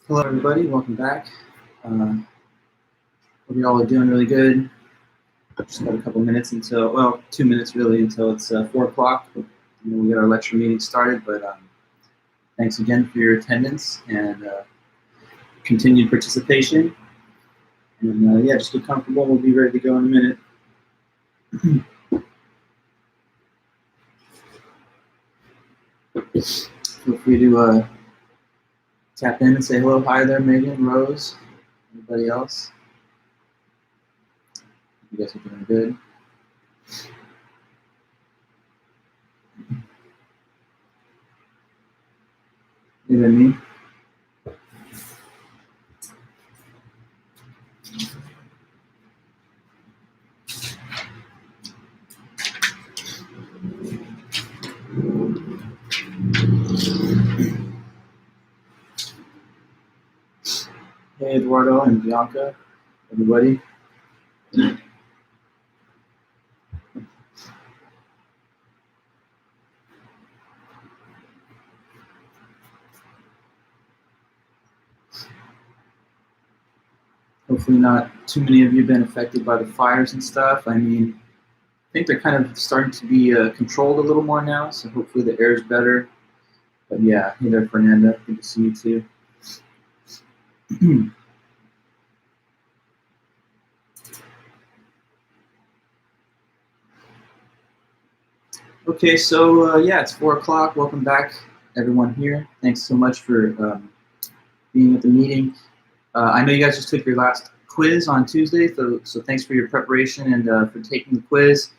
Hello, everybody. Welcome back. Hope you all are doing really good. Just got a couple minutes until, well, 2 minutes really until it's 4 o'clock. We get our lecture meeting started, but thanks again for your attendance and continued participation. And yeah, just get comfortable. We'll be ready to go in a minute. Feel free to tap in and say hello. Hi there, Megan, Rose, everybody else. You guys are doing good. You and me? Hey, Eduardo and Bianca, everybody. Hopefully not too many of you have been affected by the fires and stuff. I mean, I think they're kind of starting to be controlled a little more now, so hopefully the air is better. But yeah, hey there, Fernanda. Good to see you too. Okay, so yeah, it's 4 o'clock. Welcome back, everyone here. Thanks so much for being at the meeting. I know you guys just took your last quiz on Tuesday, so thanks for your preparation and for taking the quiz.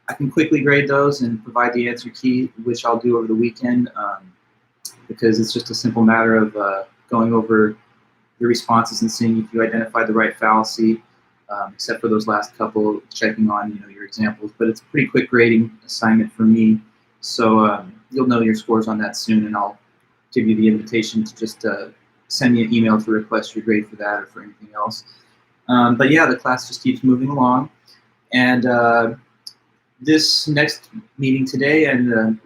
I can quickly grade those and provide the answer key, which I'll do over the weekend, because it's just a simple matter of going over your responses and seeing if you identified the right fallacy, except for those last couple, checking on your examples. But it's a pretty quick grading assignment for me, so you'll know your scores on that soon, and I'll give you the invitation to just send me an email to request your grade for that or for anything else. But yeah, the class just keeps moving along, and this next meeting today and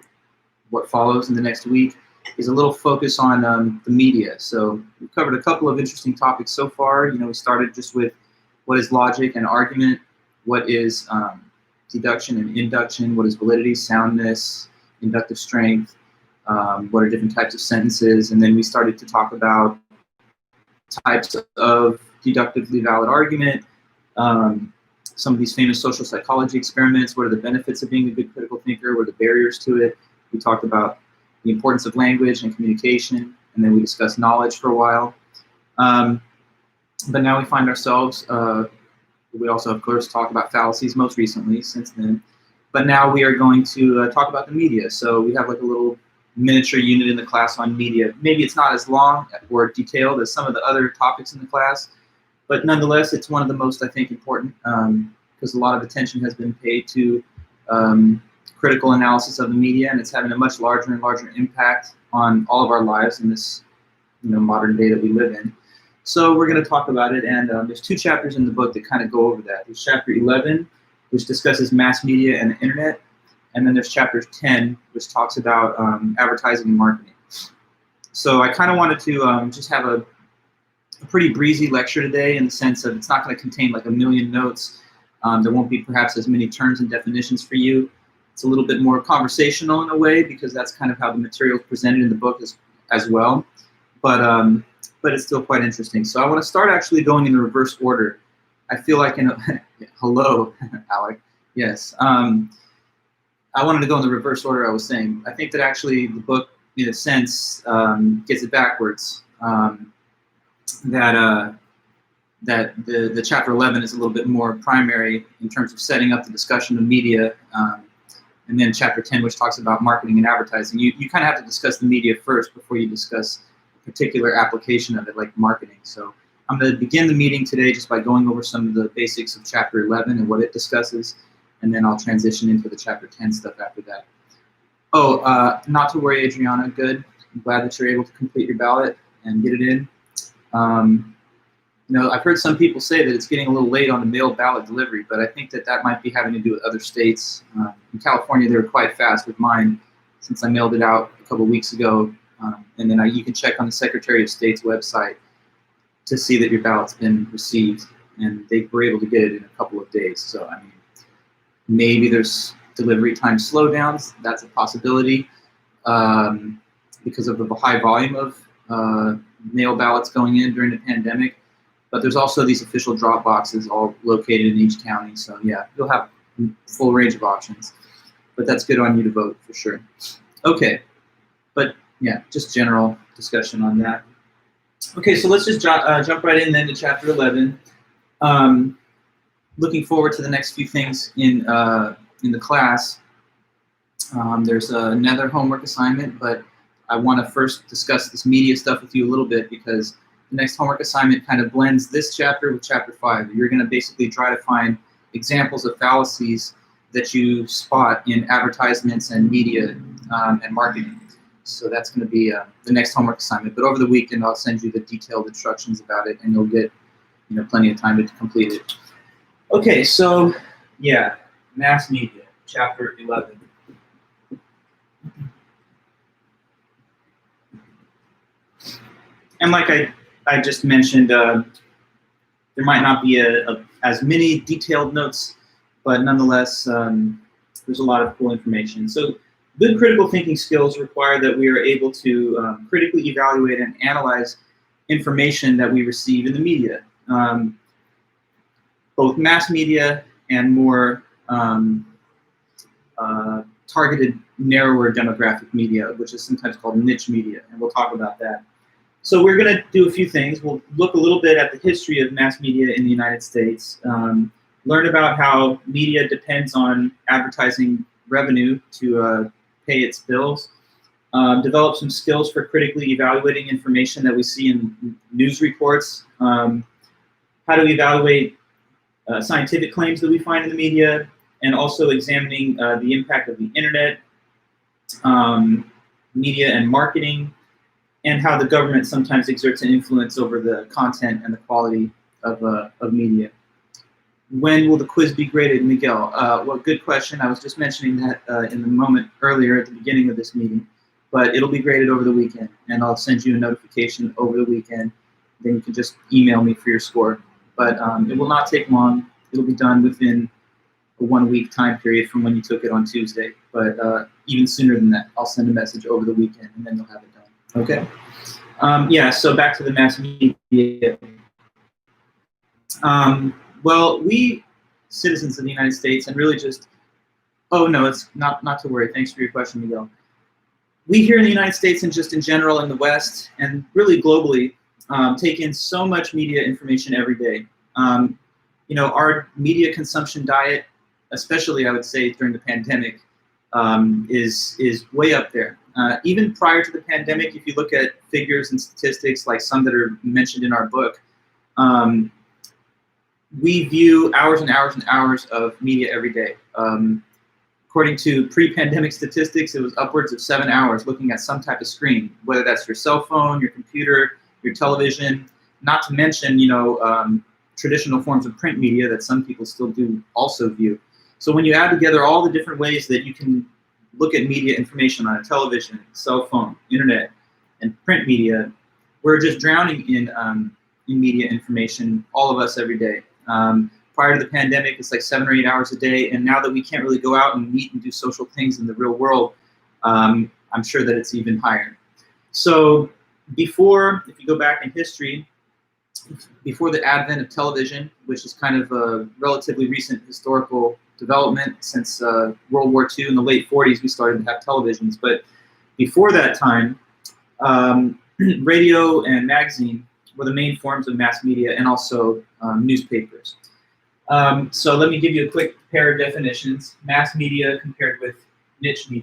what follows in the next week is a little focus on the media. So we've covered a couple of interesting topics so far. We started just with what is logic and argument, what is deduction and induction, what is validity, soundness, inductive strength, what are different types of sentences, and then we started to talk about types of deductively valid argument, some of these famous social psychology experiments, what are the benefits of being a good critical thinker, what are the barriers to it. We talked about the importance of language and communication, and then we discussed knowledge for a while. But now we find ourselves, we also, of course, talk about fallacies most recently since then. But now we are going to talk about the media. So we have like a little miniature unit in the class on media. Maybe it's not as long or detailed as some of the other topics in the class, but nonetheless, it's one of the most, I think, important because a lot of attention has been paid to critical analysis of the media, and it's having a much larger and larger impact on all of our lives in this modern day that we live in. So we're going to talk about it, and there's 2 chapters in the book that kind of go over that. There's chapter 11, which discusses mass media and the internet, and then there's chapter 10, which talks about advertising and marketing. So I kind of wanted to just have a pretty breezy lecture today, in the sense of it's not going to contain like a million notes. There won't be perhaps as many terms and definitions for you. It's a little bit more conversational in a way, because that's kind of how the material is presented in the book as well. But it's still quite interesting. So I want to start actually going in the reverse order. I feel like hello, Alec. Yes. I wanted to go in the reverse order I was saying. I think that actually the book, in a sense, gets it backwards. That the chapter 11 is a little bit more primary in terms of setting up the discussion of media, and then chapter 10, which talks about marketing and advertising. You kind of have to discuss the media first before you discuss a particular application of it, like marketing. So I'm going to begin the meeting today just by going over some of the basics of chapter 11 and what it discusses, and then I'll transition into the chapter 10 stuff after that. Oh, not to worry, Adriana, good. I'm glad that you're able to complete your ballot and get it in. I've heard some people say that it's getting a little late on the mail ballot delivery, but I think that might be having to do with other states. In California, they were quite fast with mine, since I mailed it out a couple weeks ago. And then you can check on the Secretary of State's website to see that your ballot's been received, and they were able to get it in a couple of days. So I mean, maybe there's delivery time slowdowns. That's a possibility because of the high volume of mail ballots going in during the pandemic. But there's also these official drop boxes all located in each county. So yeah, you'll have a full range of options. But that's good on you to vote for sure. Okay, but yeah, just general discussion on that. Okay, so let's just jump right in then to chapter 11. Looking forward to the next few things in the class. There's another homework assignment, but I want to first discuss this media stuff with you a little bit because the next homework assignment kind of blends this chapter with chapter 5. You're going to basically try to find examples of fallacies that you spot in advertisements and media and marketing. So that's going to be the next homework assignment. But over the weekend, I'll send you the detailed instructions about it, and you'll get plenty of time to complete it. Okay, so yeah, mass media, chapter 11. And like I just mentioned, there might not be as many detailed notes, but nonetheless, there's a lot of cool information. So good critical thinking skills require that we are able to critically evaluate and analyze information that we receive in the media, both mass media and more targeted, narrower demographic media, which is sometimes called niche media, and we'll talk about that. So we're going to do a few things. We'll look a little bit at the history of mass media in the United States, learn about how media depends on advertising revenue to pay its bills, develop some skills for critically evaluating information that we see in news reports, how to evaluate scientific claims that we find in the media, and also examining the impact of the internet, media and marketing, and how the government sometimes exerts an influence over the content and the quality of media. When will the quiz be graded, Miguel? Well, good question. I was just mentioning that in the moment earlier at the beginning of this meeting, but it'll be graded over the weekend, and I'll send you a notification over the weekend. Then you can just email me for your score. But it will not take long. It'll be done within a 1 week time period from when you took it on Tuesday. But even sooner than that, I'll send a message over the weekend, and then you'll have it done. Okay. Yeah, so back to the mass media. Well, we citizens of the United States, and really just, oh no, it's not to worry. Thanks for your question, Miguel. We here in the United States and just in general in the West and really globally take in so much media information every day. Our media consumption diet, especially I would say during the pandemic, is way up there. Even prior to the pandemic, if you look at figures and statistics like some that are mentioned in our book, we view hours and hours and hours of media every day. According to pre-pandemic statistics, it was upwards of 7 hours looking at some type of screen, whether that's your cell phone, your computer, your television, not to mention, traditional forms of print media that some people still do also view. So when you add together all the different ways that you can look at media information on a television, cell phone, internet, and print media, we're just drowning in media information, all of us every day. Prior to the pandemic, it's like 7 or 8 hours a day, and now that we can't really go out and meet and do social things in the real world, I'm sure that it's even higher. So before, if you go back in history, before the advent of television, which is kind of a relatively recent historical development since World War II in the late 40s, we started to have televisions. But before that time, radio and magazine were the main forms of mass media, and also newspapers. So let me give you a quick pair of definitions. Mass media compared with niche media.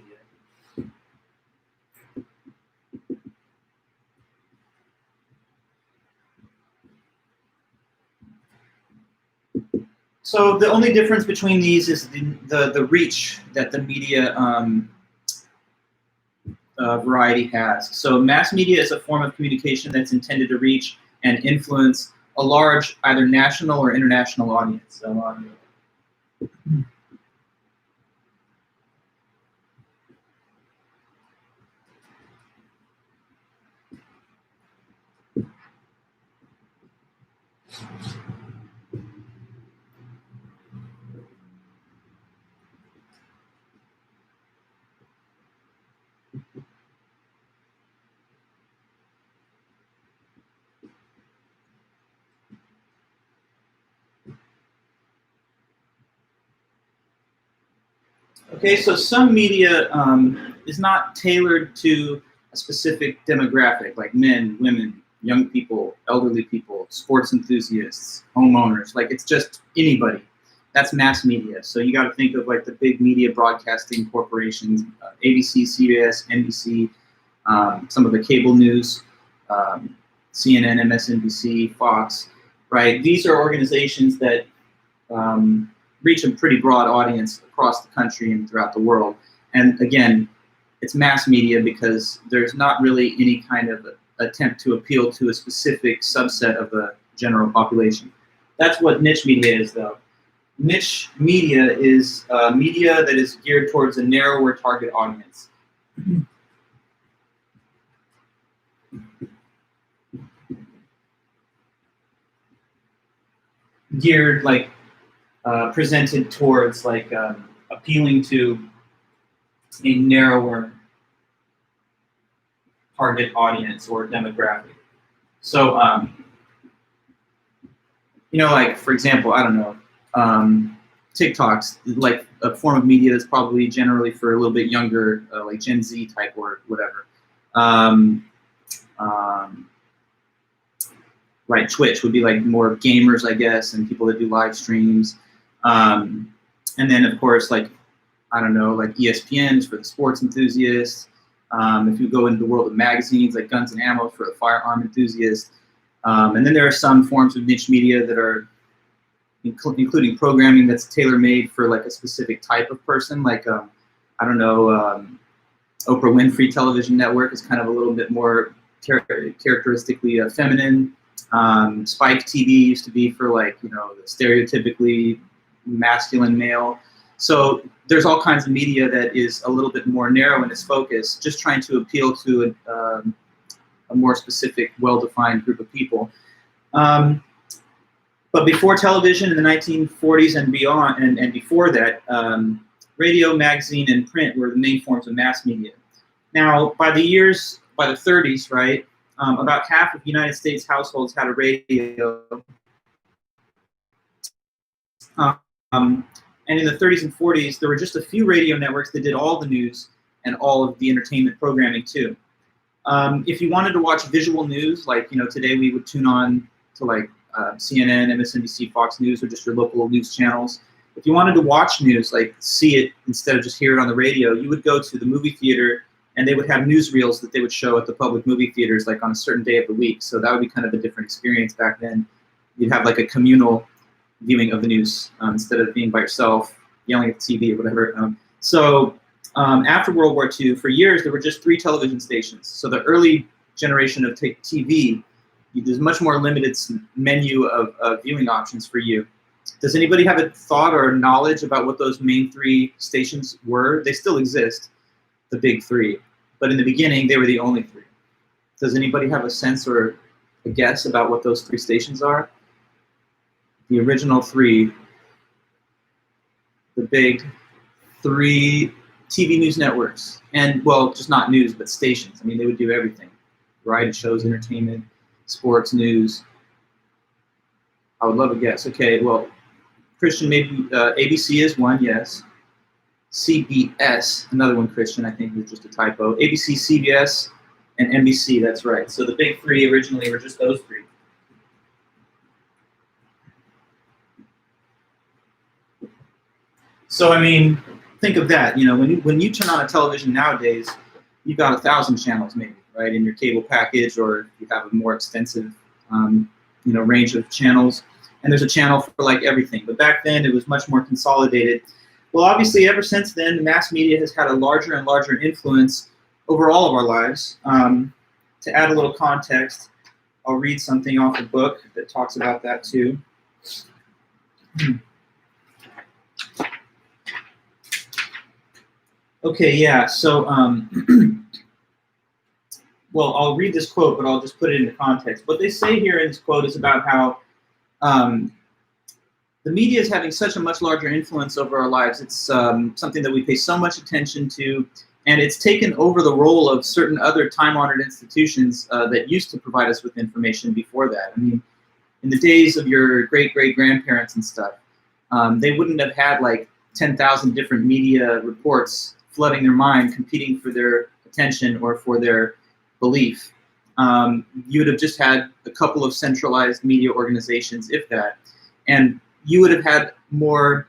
So the only difference between these is the reach that the media variety has. So mass media is a form of communication that's intended to reach and influence a large, either national or international audience. So, Okay, so some media is not tailored to a specific demographic, like men, women, young people, elderly people, sports enthusiasts, homeowners. Like it's just anybody. That's mass media. So you got to think of like the big media broadcasting corporations, ABC, CBS, NBC, some of the cable news, CNN, MSNBC, Fox, right? These are organizations that reach a pretty broad audience across the country and throughout the world. And again, it's mass media because there's not really any kind of attempt to appeal to a specific subset of the general population. That's what niche media is, though. Niche media is media that is geared towards a narrower target audience. Geared, like, presented towards, like, appealing to a narrower target audience or demographic. So, you know, like, for example, I don't know, TikTok's like a form of media that's probably generally for a little bit younger, like Gen Z type or whatever. Right, Twitch would be like more gamers, I guess, and people that do live streams. And then, of course, like, I don't know, like ESPN is for the sports enthusiasts. If you go into the world of magazines, like Guns and Ammo for the firearm enthusiast. And then there are some forms of niche media that are including programming that's tailor-made for like a specific type of person. Like, I don't know, Oprah Winfrey Television Network is kind of a little bit more characteristically feminine. Spike TV used to be for, like, you know, the stereotypically masculine male. So there's all kinds of media that is a little bit more narrow in its focus, just trying to appeal to a more specific, well-defined group of people. But before television in the 1940s and beyond, and before that, radio, magazine, and print were the main forms of mass media. Now, by the 30s, right, about half of United States households had a radio. And in the 30s and 40s, there were just a few radio networks that did all the news and all of the entertainment programming too. If you wanted to watch visual news, like, you know, today we would tune on to like CNN, MSNBC, Fox News, or just your local news channels. If you wanted to watch news, like see it instead of just hear it on the radio, you would go to the movie theater, and they would have newsreels that they would show at the public movie theaters, like on a certain day of the week. So that would be kind of a different experience back then. You'd have like a communal viewing of the news instead of being by yourself, yelling at the TV or whatever. After World War II, for years, there were just 3 television stations. So the early generation of TV, there's much more limited menu of viewing options for you. Does anybody have a thought or knowledge about what those main 3 stations were? They still exist, the big 3. But in the beginning, they were the only 3. Does anybody have a sense or a guess about what those 3 stations are? The original 3, the big 3 TV news networks. And, well, just not news, but stations. I mean, they would do everything. Variety shows, entertainment, sports, news. I would love a guess. Okay, well, Christian, maybe ABC is one, yes. CBS, another one, Christian, I think was just a typo. ABC, CBS, and NBC, that's right. So the big 3 originally were just those 3. So, I mean, think of that. You know, when you turn on a television nowadays, you've got 1,000 channels maybe, right, in your cable package, or you have a more extensive, you know, range of channels. And there's a channel for like everything. But back then, it was much more consolidated. Well, obviously, ever since then, the mass media has had a larger and larger influence over all of our lives. To add a little context, I'll read something off a book that talks about that too. Okay, yeah, so, well, I'll read this quote, but I'll just put it into context. What they say here in this quote is about how the media is having such a much larger influence over our lives. It's something that we pay so much attention to, and it's taken over the role of certain other time-honored institutions that used to provide us with information before that. I mean, in the days of your great-great-grandparents and stuff, they wouldn't have had like 10,000 different media reports flooding their mind, competing for their attention or for their belief. You would have just had a couple of centralized media organizations, if that, and you would have had more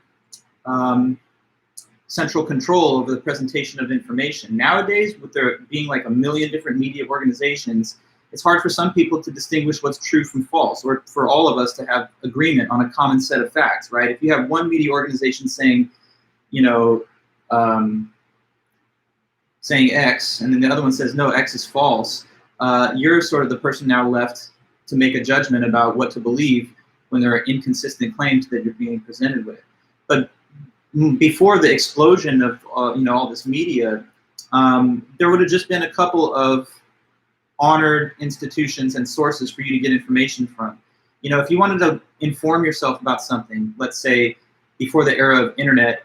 central control over the presentation of information. Nowadays, with there being like a million different media organizations, it's hard for some people to distinguish what's true from false, or for all of us to have agreement on a common set of facts, right? If you have one media organization saying, you know, saying X, and then the other one says, no, X is false, you're sort of the person now left to make a judgment about what to believe when there are inconsistent claims that you're being presented with. But before the explosion of all this media, there would have just been a couple of honored institutions and sources for you to get information from. You know, if you wanted to inform yourself about something, let's say before the era of internet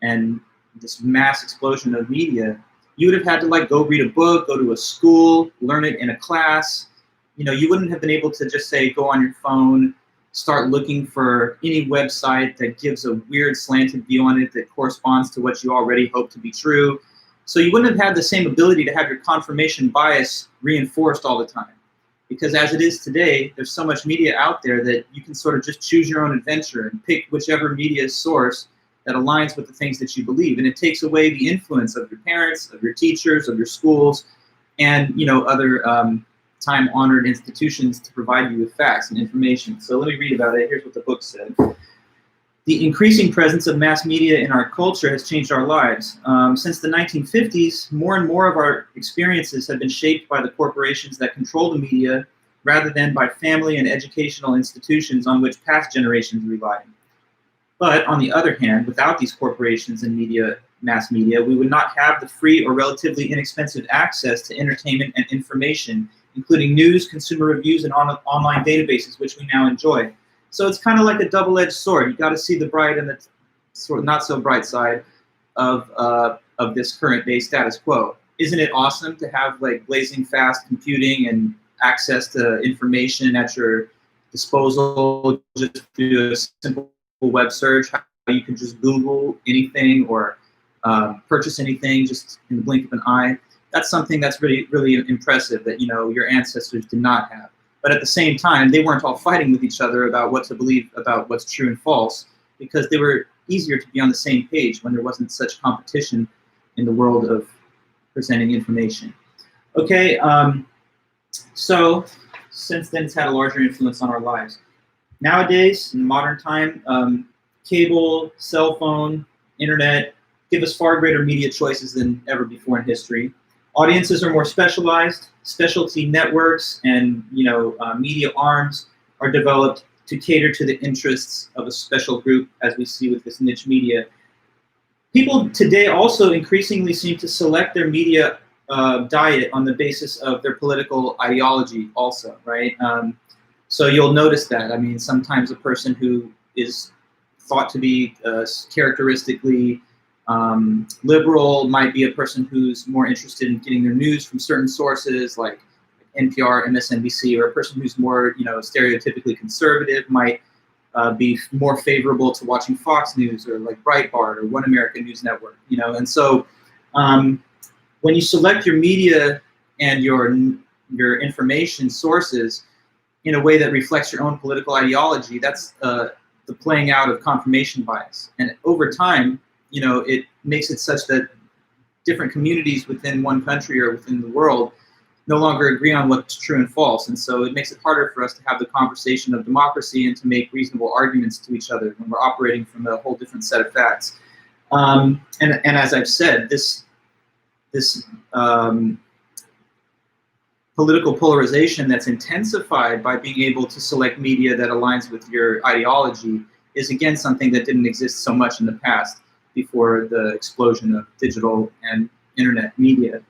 and this mass explosion of media, you would have had to like go read a book, go to a school, learn it in a class. You know, you wouldn't have been able to just say, go on your phone, start looking for any website that gives a weird slanted view on it that corresponds to what you already hope to be true. So you wouldn't have had the same ability to have your confirmation bias reinforced all the time. Because as it is today, there's so much media out there that you can sort of just choose your own adventure and pick whichever media source that aligns with the things that you believe. And it takes away the influence of your parents, of your teachers, of your schools, and other time-honored institutions to provide you with facts and information. So let me read about it. Here's what the book said. The increasing presence of mass media in our culture has changed our lives. Since the 1950s, more and more of our experiences have been shaped by the corporations that control the media rather than by family and educational institutions on which past generations relied. But on the other hand, without these corporations and mass media, we would not have the free or relatively inexpensive access to entertainment and information, including news, consumer reviews, and online databases, which we now enjoy. So it's kind of like a double-edged sword. You got to see the bright and the sort of not so bright side of this current day status quo. Isn't it awesome to have like blazing fast computing and access to information at your disposal? Just do a simple web search. How you can just Google anything or purchase anything just in the blink of an eye. That's something that's really, really impressive that your ancestors did not have. But at the same time, they weren't all fighting with each other about what to believe about what's true and false, because they were easier to be on the same page when there wasn't such competition in the world of presenting information. Okay, so since then it's had a larger influence on our lives. Nowadays, in the modern time, cable, cell phone, internet give us far greater media choices than ever before in history. Audiences are more specialized. Specialty networks and media arms are developed to cater to the interests of a special group, as we see with this niche media. People today also increasingly seem to select their media diet on the basis of their political ideology also, right? So you'll notice that. I mean, sometimes a person who is thought to be characteristically liberal might be a person who's more interested in getting their news from certain sources like NPR, MSNBC, or a person who's more, stereotypically conservative might be more favorable to watching Fox News or like Breitbart or One American News Network, And so when you select your media and your information sources in a way that reflects your own political ideology, that's the playing out of confirmation bias. And over time, it makes it such that different communities within one country or within the world no longer agree on what's true and false. And so it makes it harder for us to have the conversation of democracy and to make reasonable arguments to each other when we're operating from a whole different set of facts. And as I've said, this political polarization that's intensified by being able to select media that aligns with your ideology is, again, something that didn't exist so much in the past before the explosion of digital and internet media.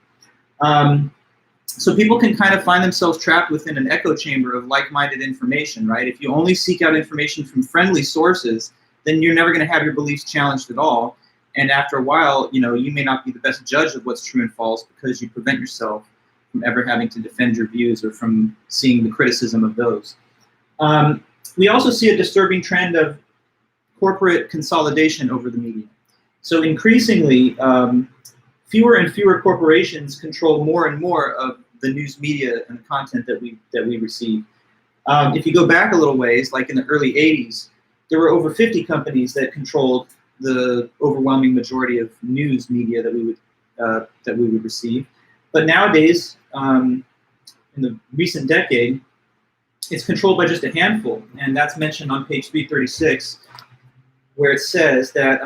So people can kind of find themselves trapped within an echo chamber of like-minded information, right? If you only seek out information from friendly sources, then you're never going to have your beliefs challenged at all. And after a while, you may not be the best judge of what's true and false because you prevent yourself from ever having to defend your views or from seeing the criticism of those. We also see a disturbing trend of corporate consolidation over the media. So increasingly, fewer and fewer corporations control more and more of the news media and the content that we receive. If you go back a little ways, like in the early 80s, there were over 50 companies that controlled the overwhelming majority of news media that we would receive. But nowadays, in the recent decade, it's controlled by just a handful, and that's mentioned on page 336, where it says that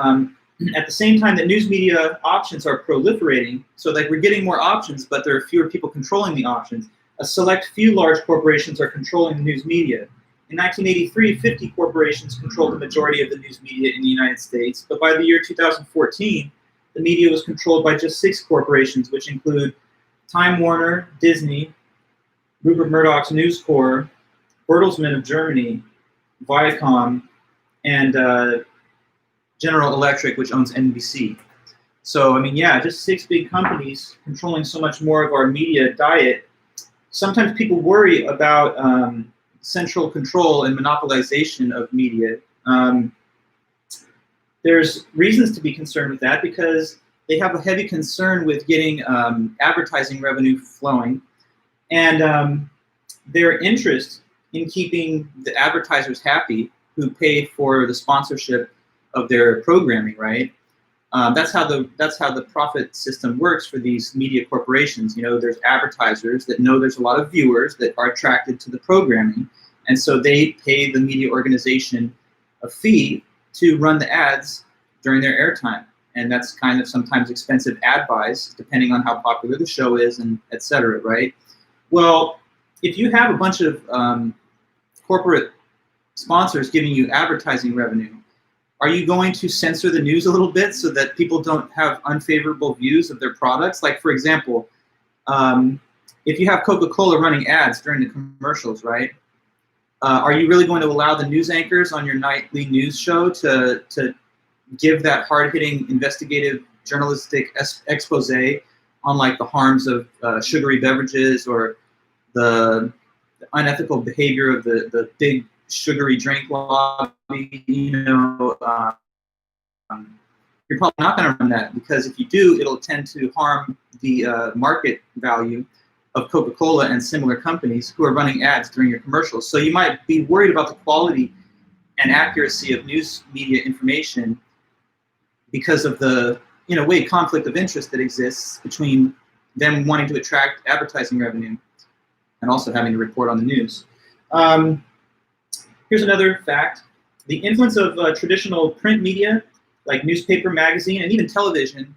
at the same time that news media options are proliferating, so like we're getting more options, but there are fewer people controlling the options, a select few large corporations are controlling the news media. In 1983, 50 corporations controlled the majority of the news media in the United States, but by the year 2014, the media was controlled by just 6 corporations, which include Time Warner, Disney, Rupert Murdoch's News Corp, Bertelsmann of Germany, Viacom, and General Electric, which owns NBC. So, I mean, yeah, just 6 big companies controlling so much more of our media diet. Sometimes people worry about central control and monopolization of media. There's reasons to be concerned with that because they have a heavy concern with getting advertising revenue flowing, and their interest in keeping the advertisers happy who pay for the sponsorship of their programming, right? That's how the profit system works for these media corporations. You know, there's advertisers that know there's a lot of viewers that are attracted to the programming, and so they pay the media organization a fee to run the ads during their airtime, and that's kind of sometimes expensive ad buys depending on how popular the show is and et cetera, right? Well, if you have a bunch of corporate sponsors giving you advertising revenue, are you going to censor the news a little bit so that people don't have unfavorable views of their products? Like, for example, if you have Coca-Cola running ads during the commercials, right? Are you really going to allow the news anchors on your nightly news show to give that hard-hitting investigative journalistic expose on like the harms of sugary beverages or the unethical behavior of the big sugary drink lobby? You know, you're probably not going to run that, because if you do, it'll tend to harm the market value of Coca-Cola and similar companies who are running ads during your commercials. So you might be worried about the quality and accuracy of news media information because of the, in a way, conflict of interest that exists between them wanting to attract advertising revenue and also having to report on the news. Here's another fact. The influence of traditional print media, like newspaper, magazine, and even television,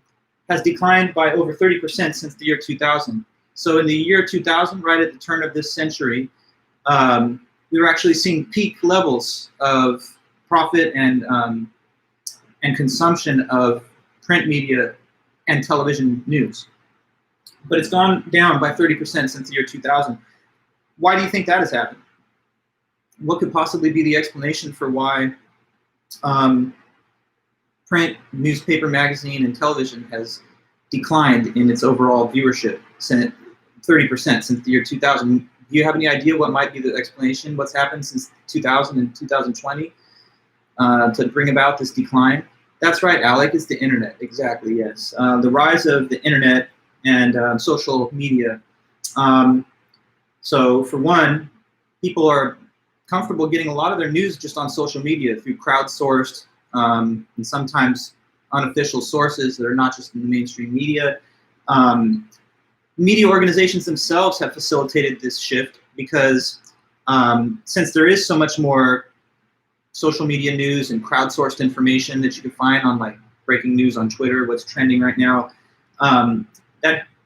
has declined by over 30% since the year 2000. So in the year 2000, right at the turn of this century, we were actually seeing peak levels of profit and consumption of print media and television news. But it's gone down by 30% since the year 2000. Why do you think that has happened? What could possibly be the explanation for why print, newspaper, magazine, and television has declined in its overall viewership, 30% since the year 2000? Do you have any idea what might be the explanation? What's happened since 2000 and 2020 to bring about this decline? That's right, Alec, it's the internet. Exactly, yes. The rise of the internet and social media. So for one, people are comfortable getting a lot of their news just on social media through crowdsourced and sometimes unofficial sources that are not just in the mainstream media. Media organizations themselves have facilitated this shift because since there is so much more social media news and crowdsourced information that you can find on like breaking news on Twitter, what's trending right now,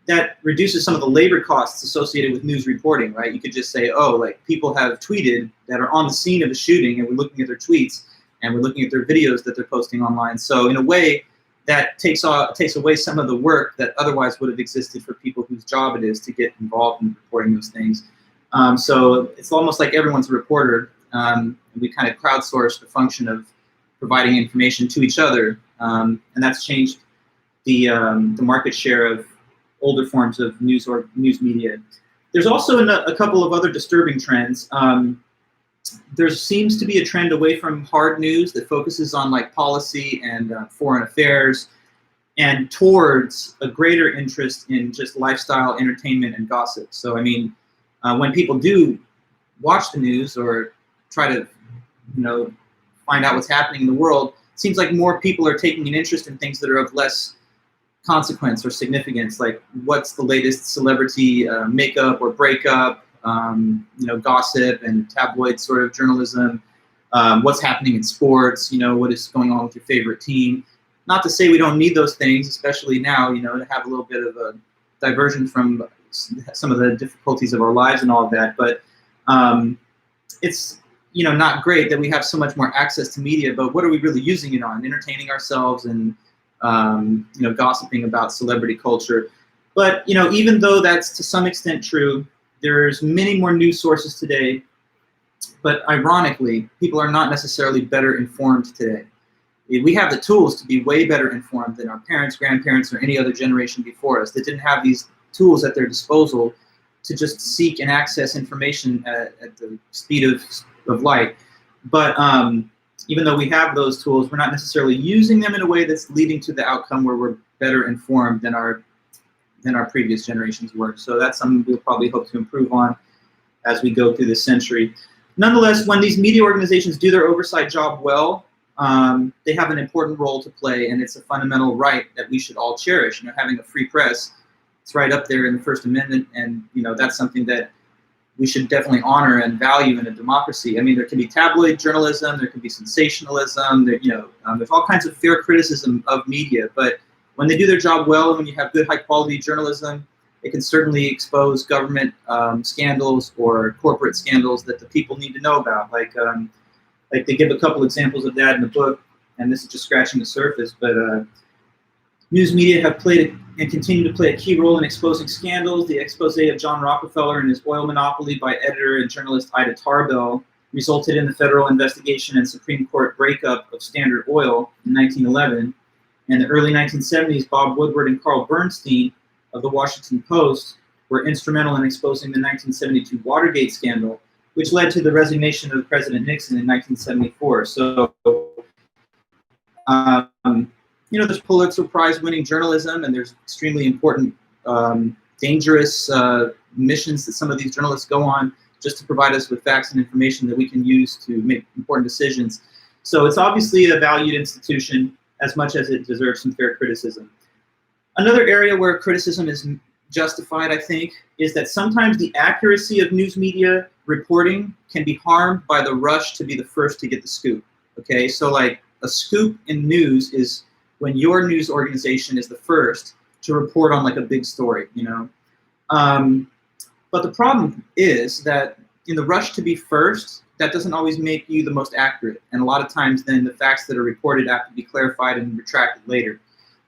that reduces some of the labor costs associated with news reporting, right? You could just say, oh, like people have tweeted that are on the scene of a shooting, and we're looking at their tweets, and we're looking at their videos that they're posting online. So in a way, that takes away some of the work that otherwise would have existed for people whose job it is to get involved in reporting those things. So it's almost like everyone's a reporter. We kind of crowdsource the function of providing information to each other, and that's changed the market share of older forms of news or news media. There's also a couple of other disturbing trends. there seems to be a trend away from hard news that focuses on like policy and foreign affairs, and towards a greater interest in just lifestyle, entertainment, and gossip. So I mean, when people do watch the news or try to, find out what's happening in the world, it seems like more people are taking an interest in things that are of less consequence or significance, like what's the latest celebrity makeup or breakup, gossip and tabloid sort of journalism, what's happening in sports, what is going on with your favorite team. Not to say we don't need those things, especially now, to have a little bit of a diversion from some of the difficulties of our lives and all of that. But it's, not great that we have so much more access to media, but what are we really using it on? Entertaining ourselves and, gossiping about celebrity culture. But, even though that's to some extent true, there's many more news sources today. But ironically, people are not necessarily better informed today. We have the tools to be way better informed than our parents, grandparents, or any other generation before us that didn't have these tools at their disposal to just seek and access information at the speed of light. But even though we have those tools, we're not necessarily using them in a way that's leading to the outcome where we're better informed than our previous generations were. So that's something we'll probably hope to improve on as we go through this century. Nonetheless, when these media organizations do their oversight job well, they have an important role to play, and it's a fundamental right that we should all cherish. Having a free press, it's right up there in the First Amendment, and that's something that we should definitely honor and value in a democracy. I mean, there can be tabloid journalism, there can be sensationalism, there's all kinds of fair criticism of media, but when they do their job well, and when you have good, high-quality journalism, it can certainly expose government scandals or corporate scandals that the people need to know about. Like they give a couple examples of that in the book, and this is just scratching the surface, but news media have played and continue to play a key role in exposing scandals. The expose of John Rockefeller and his oil monopoly by editor and journalist Ida Tarbell resulted in the federal investigation and Supreme Court breakup of Standard Oil in 1911. In the early 1970s, Bob Woodward and Carl Bernstein of the Washington Post were instrumental in exposing the 1972 Watergate scandal, which led to the resignation of President Nixon in 1974. So, there's Pulitzer Prize winning journalism, and there's extremely important, dangerous missions that some of these journalists go on just to provide us with facts and information that we can use to make important decisions. So it's obviously a valued institution as much as it deserves some fair criticism. Another area where criticism is justified, I think, is that sometimes the accuracy of news media reporting can be harmed by the rush to be the first to get the scoop. Okay, so like a scoop in news is when your news organization is the first to report on like a big story, But the problem is that in the rush to be first, that doesn't always make you the most accurate. And a lot of times then the facts that are reported have to be clarified and retracted later.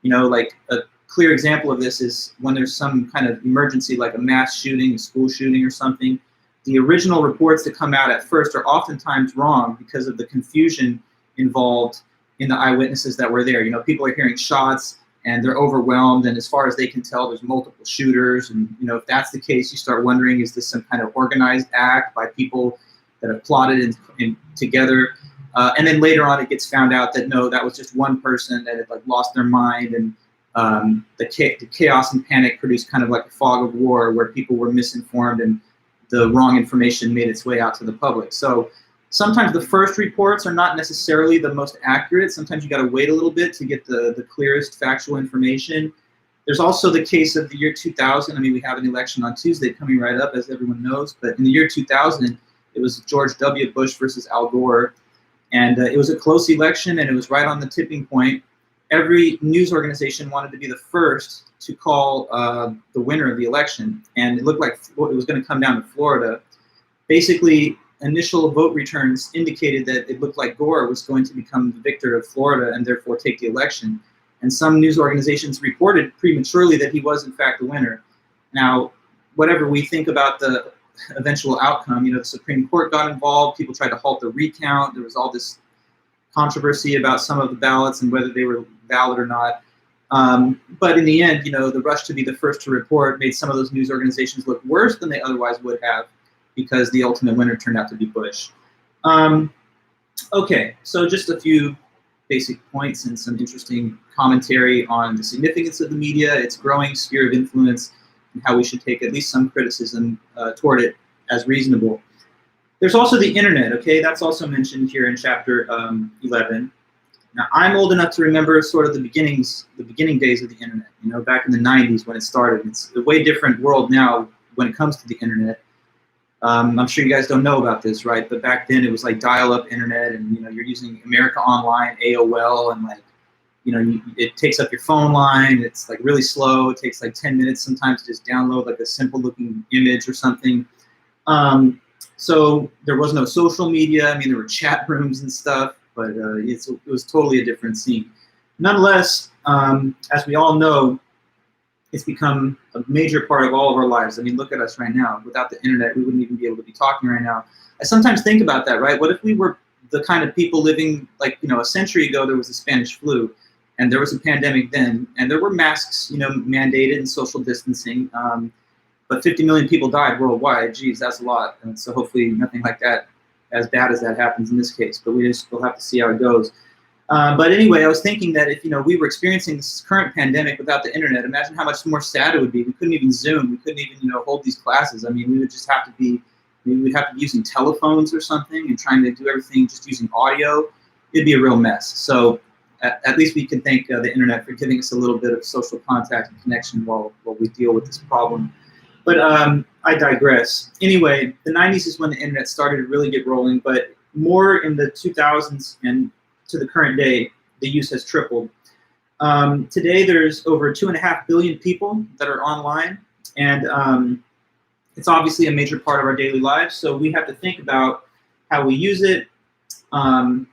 Like a clear example of this is when there's some kind of emergency, like a mass shooting, a school shooting or something, the original reports that come out at first are oftentimes wrong because of the confusion involved in the eyewitnesses that were there. People are hearing shots and they're overwhelmed, and as far as they can tell, there's multiple shooters. And if that's the case, you start wondering, is this some kind of organized act by people that have plotted in together? And then later on, it gets found out that no, that was just one person that had lost their mind, and the chaos and panic produced kind of like a fog of war where people were misinformed and the wrong information made its way out to the public. So sometimes the first reports are not necessarily the most accurate. Sometimes you got to wait a little bit to get the clearest factual information. There's also the case of the year 2000. I mean, we have an election on Tuesday coming right up, as everyone knows. But in the year 2000, it was George W. Bush versus Al Gore. And it was a close election, and it was right on the tipping point. Every news organization wanted to be the first to call the winner of the election. And it looked like it was going to come down to Florida. Basically, initial vote returns indicated that it looked like Gore was going to become the victor of Florida and therefore take the election. And some news organizations reported prematurely that he was in fact the winner. Now, whatever we think about the eventual outcome, the Supreme Court got involved, people tried to halt the recount, there was all this controversy about some of the ballots and whether they were valid or not. But in the end, the rush to be the first to report made some of those news organizations look worse than they otherwise would have, because the ultimate winner turned out to be Bush. Okay, so just a few basic points and some interesting commentary on the significance of the media, its growing sphere of influence, and how we should take at least some criticism toward it as reasonable. There's also the internet, okay? That's also mentioned here in chapter 11. Now, I'm old enough to remember sort of the beginning days of the internet, you know, back in the 90s when it started. It's a way different world now when it comes to the internet. I'm sure you guys don't know about this, right? But back then it was like dial-up internet, and you know, you're using America Online, AOL, and like, you know, it takes up your phone line. It's like really slow. It takes like 10 minutes sometimes to just download like a simple-looking image or something. So there was no social media. I mean, there were chat rooms and stuff, but it was totally a different scene. Nonetheless, as we all know, it's become a major part of all of our lives. I mean, look at us right now. Without the internet, we wouldn't even be able to be talking right now. I sometimes think about that, right? What if we were the kind of people living, like, you know, a century ago there was the Spanish flu, and there was a pandemic then, and there were masks, you know, mandated and social distancing, but 50 million people died worldwide. Geez, that's a lot. And so hopefully nothing like that, as bad as that, happens in this case, but we'll have to see how it goes. But anyway, I was thinking that if, you know, we were experiencing this current pandemic without the internet, imagine how much more sad it would be. We couldn't even Zoom. We couldn't even, you know, hold these classes. I mean, we would just have to be, maybe we'd have to be using telephones or something and trying to do everything just using audio. It'd be a real mess. So at least we can thank the internet for giving us a little bit of social contact and connection while we deal with this problem. But I digress. Anyway, the 90s is when the internet started to really get rolling, but more in the 2000s and to the current day, the use has tripled. Today, there's over 2.5 billion people that are online, and it's obviously a major part of our daily lives, so we have to think about how we use it, and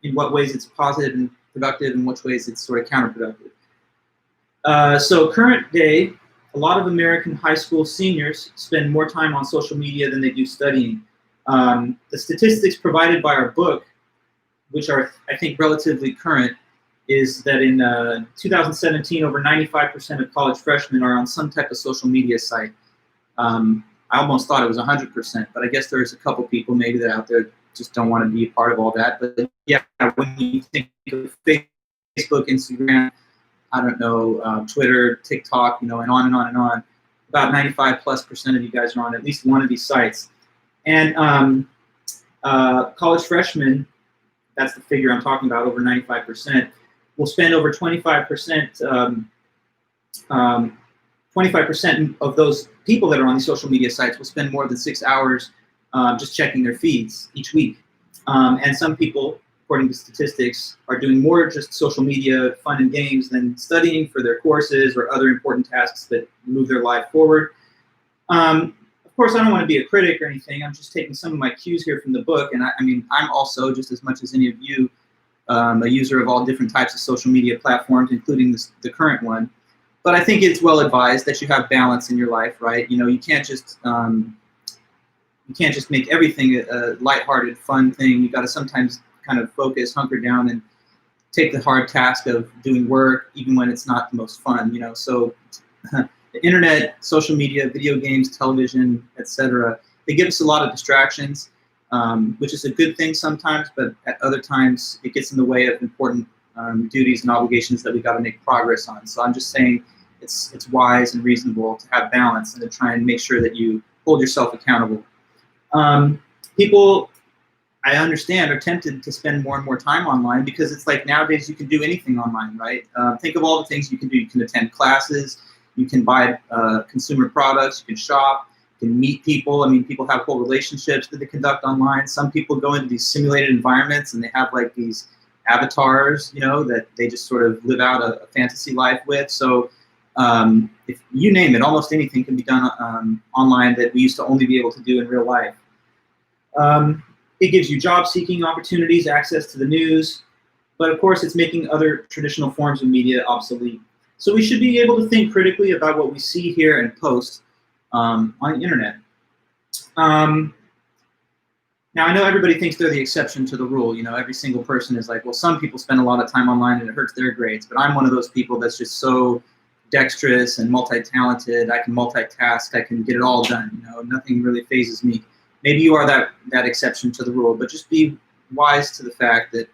in what ways it's positive and productive, and which ways it's sort of counterproductive. So current day, a lot of American high school seniors spend more time on social media than they do studying. The statistics provided by our book, which are, I think, relatively current, is that in 2017, over 95% of college freshmen are on some type of social media site. I almost thought it was 100%, but I guess there's a couple people maybe that out there just don't want to be a part of all that. But yeah, when you think of Facebook, Instagram, I don't know, Twitter, TikTok, you know, and on and on and on, about 95+% of you guys are on at least one of these sites. And college freshmen, that's the figure I'm talking about, over 95%, will spend over 25%, 25% of those people that are on these social media sites will spend more than 6 hours just checking their feeds each week. And some people, according to statistics, are doing more just social media fun and games than studying for their courses or other important tasks that move their life forward. Of course, I don't want to be a critic or anything. I'm just taking some of my cues here from the book. And I mean, I'm also, just as much as any of you, a user of all different types of social media platforms, including the current one. But I think it's well advised that you have balance in your life, right? You know, you can't just make everything a lighthearted, fun thing. You got to sometimes kind of focus, hunker down, and take the hard task of doing work, even when it's not the most fun. You know, so. The internet, social media, video games, television, etc. They give us a lot of distractions, which is a good thing sometimes, but at other times it gets in the way of important duties and obligations that we got to make progress on. So I'm just saying it's wise and reasonable to have balance and to try and make sure that you hold yourself accountable. People, I understand, are tempted to spend more and more time online because it's like nowadays you can do anything online, right? Think of all the things you can do. You can attend classes. You can buy consumer products, you can shop, you can meet people. I mean, people have whole relationships that they conduct online. Some people go into these simulated environments and they have like these avatars, you know, that they just sort of live out a fantasy life with. So if you name it, almost anything can be done online that we used to only be able to do in real life. It gives you job-seeking opportunities, access to the news, but of course it's making other traditional forms of media obsolete. So we should be able to think critically about what we see, hear, and post on the internet. Now, I know everybody thinks they're the exception to the rule. You know, every single person is like, well, some people spend a lot of time online and it hurts their grades. But I'm one of those people that's just so dexterous and multi-talented. I can multitask. I can get it all done. You know, nothing really phases me. maybe you are that exception to the rule, but just be wise to the fact that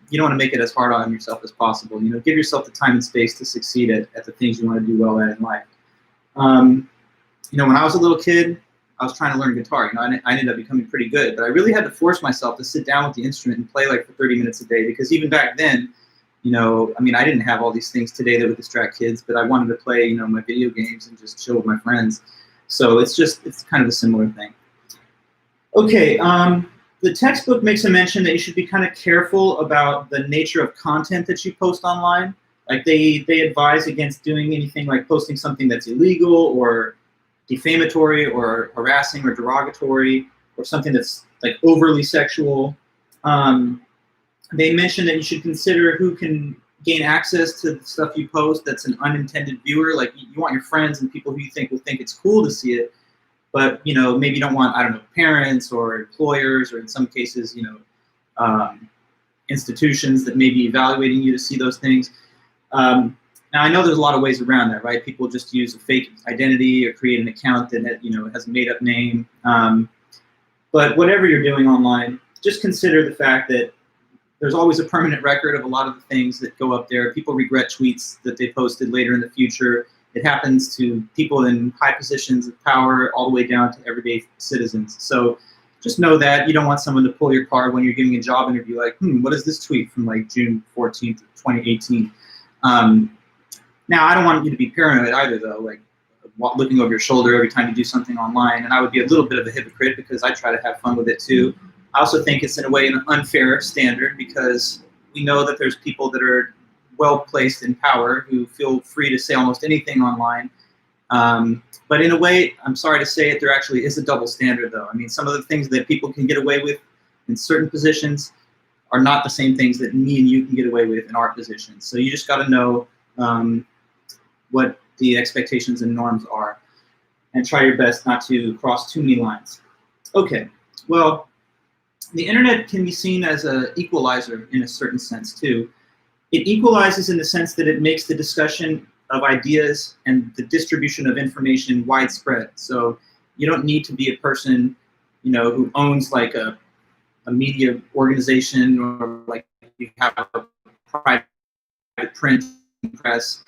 you don't want to make it as hard on yourself as possible. You know, give yourself the time and space to succeed at the things you want to do well at in life. You know, when I was a little kid, I was trying to learn guitar. You know, I ended up becoming pretty good, but I really had to force myself to sit down with the instrument and play like for 30 minutes a day, because even back then, you know, I mean, I didn't have all these things today that would distract kids, but I wanted to play, you know, my video games and just chill with my friends. So it's kind of a similar thing. Okay, the textbook makes a mention that you should be kind of careful about the nature of content that you post online. Like they advise against doing anything like posting something that's illegal or defamatory or harassing or derogatory, or something that's like overly sexual. They mention that you should consider who can gain access to the stuff you post that's an unintended viewer. Like you want your friends and people who you think will think it's cool to see it, but you know, maybe you don't want, I don't know, parents or employers, or in some cases, you know, institutions that may be evaluating you to see those things. Now I know there's a lot of ways around that, right? People just use a fake identity or create an account that you know, has a made-up name. But whatever you're doing online, just consider the fact that there's always a permanent record of a lot of the things that go up there. People regret tweets that they posted later in the future. It happens to people in high positions of power all the way down to everyday citizens. So just know that you don't want someone to pull your card when you're giving a job interview, like, what is this tweet from like June 14th, 2018? Now, I don't want you to be paranoid either, though, like looking over your shoulder every time you do something online. And I would be a little bit of a hypocrite because I try to have fun with it too. I also think it's in a way an unfair standard, because we know that there's people that are well placed in power who feel free to say almost anything online. But in a way, I'm sorry to say it, there actually is a double standard, though. I mean, some of the things that people can get away with in certain positions are not the same things that me and you can get away with in our positions. So you just got to know what the expectations and norms are, and try your best not to cross too many lines. Okay, well, the internet can be seen as an equalizer in a certain sense too. It equalizes in the sense that it makes the discussion of ideas and the distribution of information widespread. So you don't need to be a person, you know, who owns like a media organization, or like you have a private print press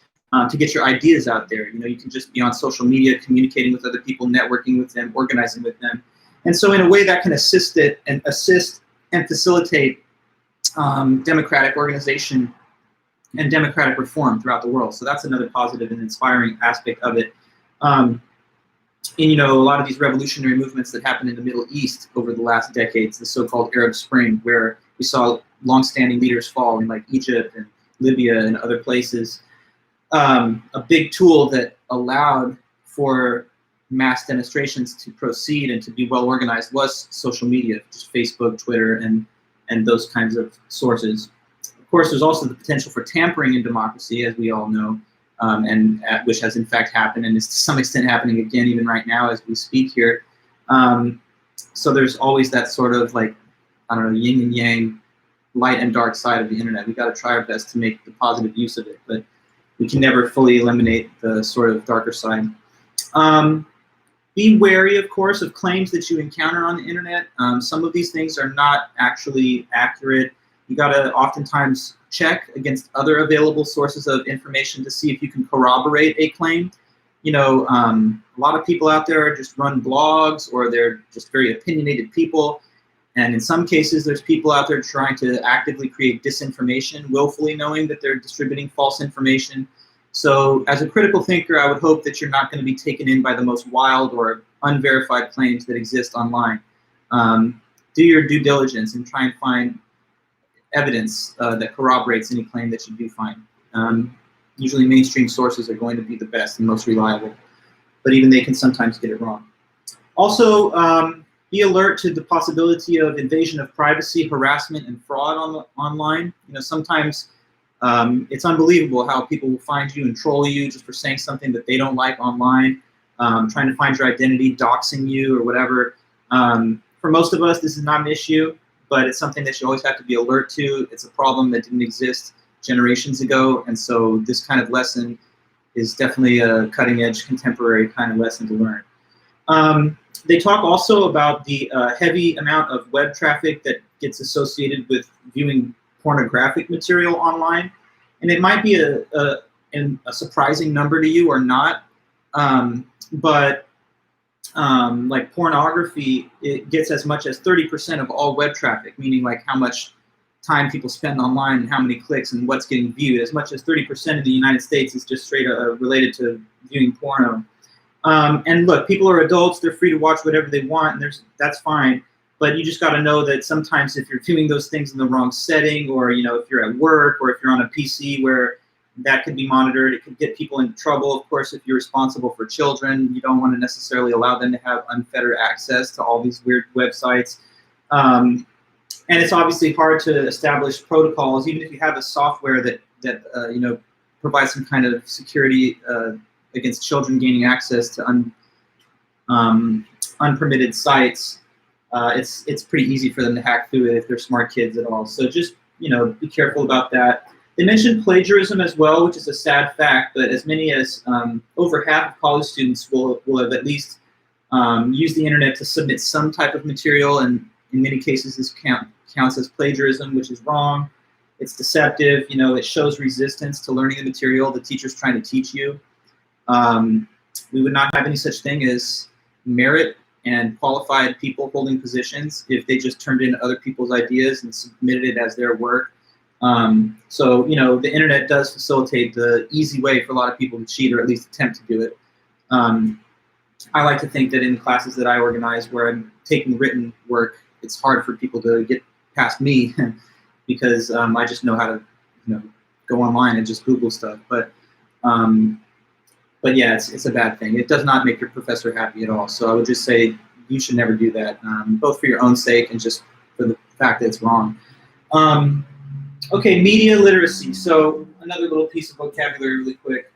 to get your ideas out there. You know, you can just be on social media, communicating with other people, networking with them, organizing with them. And so in a way that can assist and facilitate democratic organization and democratic reform throughout the world. So that's another positive and inspiring aspect of it. And you know, a lot of these revolutionary movements that happened in the Middle East over the last decades, the so-called Arab Spring, where we saw long-standing leaders fall in like Egypt and Libya and other places. A big tool that allowed for mass demonstrations to proceed and to be well organized was social media, just Facebook, Twitter, and those kinds of sources. Of course, there's also the potential for tampering in democracy, as we all know, which has in fact happened and is to some extent happening again even right now as we speak here. So there's always that sort of like, I don't know, yin and yang, light and dark side of the internet. We got to try our best to make the positive use of it, but we can never fully eliminate the sort of darker side. Be wary, of course, of claims that you encounter on the internet. Some of these things are not actually accurate. You got to oftentimes check against other available sources of information to see if you can corroborate a claim. You know, a lot of people out there just run blogs, or they're just very opinionated people. And in some cases, there's people out there trying to actively create disinformation, willfully knowing that they're distributing false information. So as a critical thinker, I would hope that you're not going to be taken in by the most wild or unverified claims that exist online. Do your due diligence and try and find evidence that corroborates any claim that you do find. Usually mainstream sources are going to be the best and most reliable, but even they can sometimes get it wrong. Also, be alert to the possibility of invasion of privacy, harassment, and fraud online. You know, sometimes it's unbelievable how people will find you and troll you just for saying something that they don't like online, trying to find your identity, doxing you, or whatever. For most of us, this is not an issue, but it's something that you always have to be alert to. It's a problem that didn't exist generations ago, and so this kind of lesson is definitely a cutting-edge, contemporary kind of lesson to learn. They talk also about the heavy amount of web traffic that gets associated with viewing pornographic material online. And it might be a surprising number to you or not, but like pornography, it gets as much as 30% of all web traffic, meaning like how much time people spend online and how many clicks and what's getting viewed. As much as 30% of the United States is just straight related to viewing porno. And look, people are adults, they're free to watch whatever they want, and that's fine. But you just got to know that sometimes if you're viewing those things in the wrong setting, or if you're at work, or if you're on a PC where that could be monitored, it could get people into trouble. Of course, if you're responsible for children, you don't want to necessarily allow them to have unfettered access to all these weird websites. And it's obviously hard to establish protocols, even if you have a software that provides some kind of security against children gaining access to unpermitted sites. It's pretty easy for them to hack through it if they're smart kids at all. So just be careful about that. They mentioned plagiarism as well, which is a sad fact, but as many as over half of college students will have at least used the internet to submit some type of material, and in many cases this counts as plagiarism, which is wrong. It's deceptive. It shows resistance to learning the material the teacher's trying to teach you. We would not have any such thing as merit and qualified people holding positions if they just turned in other people's ideas and submitted it as their work. So the internet does facilitate the easy way for a lot of people to cheat, or at least attempt to do it. I like to think that in classes that I organize where I'm taking written work, it's hard for people to get past me because I just know how to go online and just Google stuff. But yeah, it's a bad thing. It does not make your professor happy at all. So I would just say you should never do that, both for your own sake and just for the fact that it's wrong. Okay, media literacy. So another little piece of vocabulary really quick.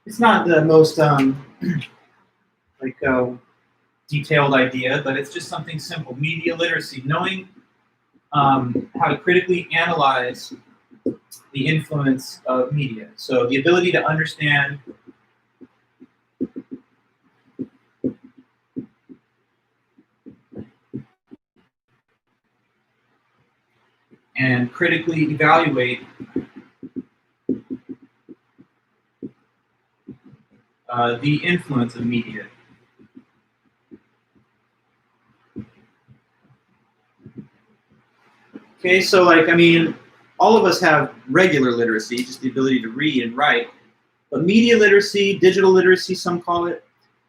It's not the most detailed idea, but it's just something simple. Media literacy, knowing how to critically analyze the influence of media. So the ability to understand and critically evaluate the influence of media. Okay, so all of us have regular literacy, just the ability to read and write. But media literacy, digital literacy, some call it,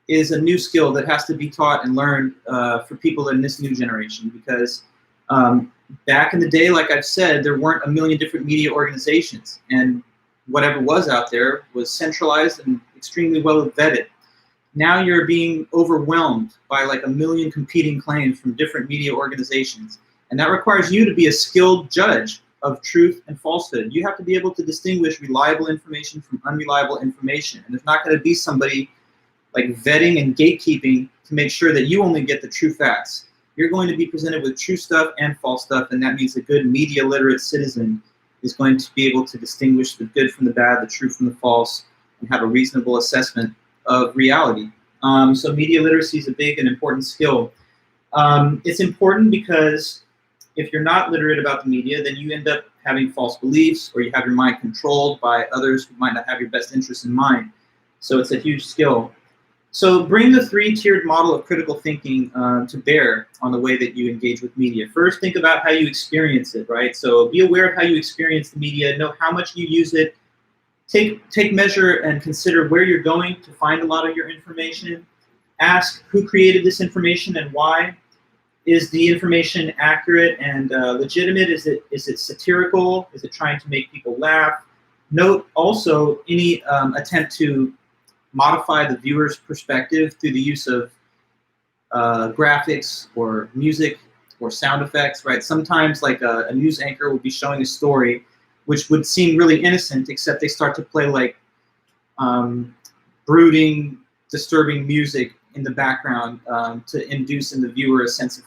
is a new skill that has to be taught and learned for people in this new generation. Because back in the day, like I've said, there weren't a million different media organizations. And whatever was out there was centralized and extremely well vetted. Now you're being overwhelmed by a million competing claims from different media organizations. And that requires you to be a skilled judge of truth and falsehood. You have to be able to distinguish reliable information from unreliable information. And there's not going to be somebody vetting and gatekeeping to make sure that you only get the true facts. You're going to be presented with true stuff and false stuff, and that means a good media literate citizen is going to be able to distinguish the good from the bad, the true from the false, and have a reasonable assessment of reality. So media literacy is a big and important skill. It's important because if you're not literate about the media, then you end up having false beliefs, or you have your mind controlled by others who might not have your best interests in mind. So it's a huge skill. So bring the three-tiered model of critical thinking to bear on the way that you engage with media. First, think about how you experience it, right? So be aware of how you experience the media, know how much you use it, take measure and consider where you're going to find a lot of your information. Ask who created this information and why. Is the information accurate and legitimate? Is it satirical? Is it trying to make people laugh? Note also any attempt to modify the viewer's perspective through the use of graphics or music or sound effects, right? Sometimes a news anchor will be showing a story which would seem really innocent, except they start to play brooding, disturbing music in the background to induce in the viewer a sense of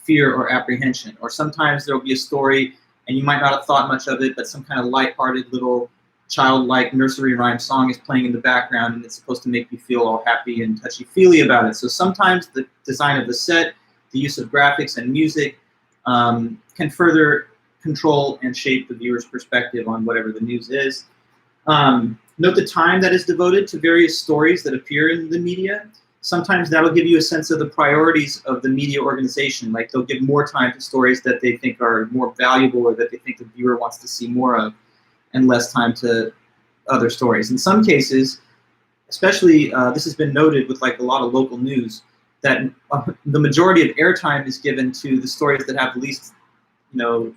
fear or apprehension. Or sometimes there'll be a story and you might not have thought much of it, but some kind of lighthearted little childlike nursery rhyme song is playing in the background and it's supposed to make you feel all happy and touchy-feely about it. So sometimes the design of the set, the use of graphics and music can further control and shape the viewer's perspective on whatever the news is. Note the time that is devoted to various stories that appear in the media. Sometimes that'll give you a sense of the priorities of the media organization. Like they'll give more time to stories that they think are more valuable or that they think the viewer wants to see more of, and less time to other stories. In some cases, especially this has been noted with like a lot of local news, that the majority of airtime is given to the stories that have the least,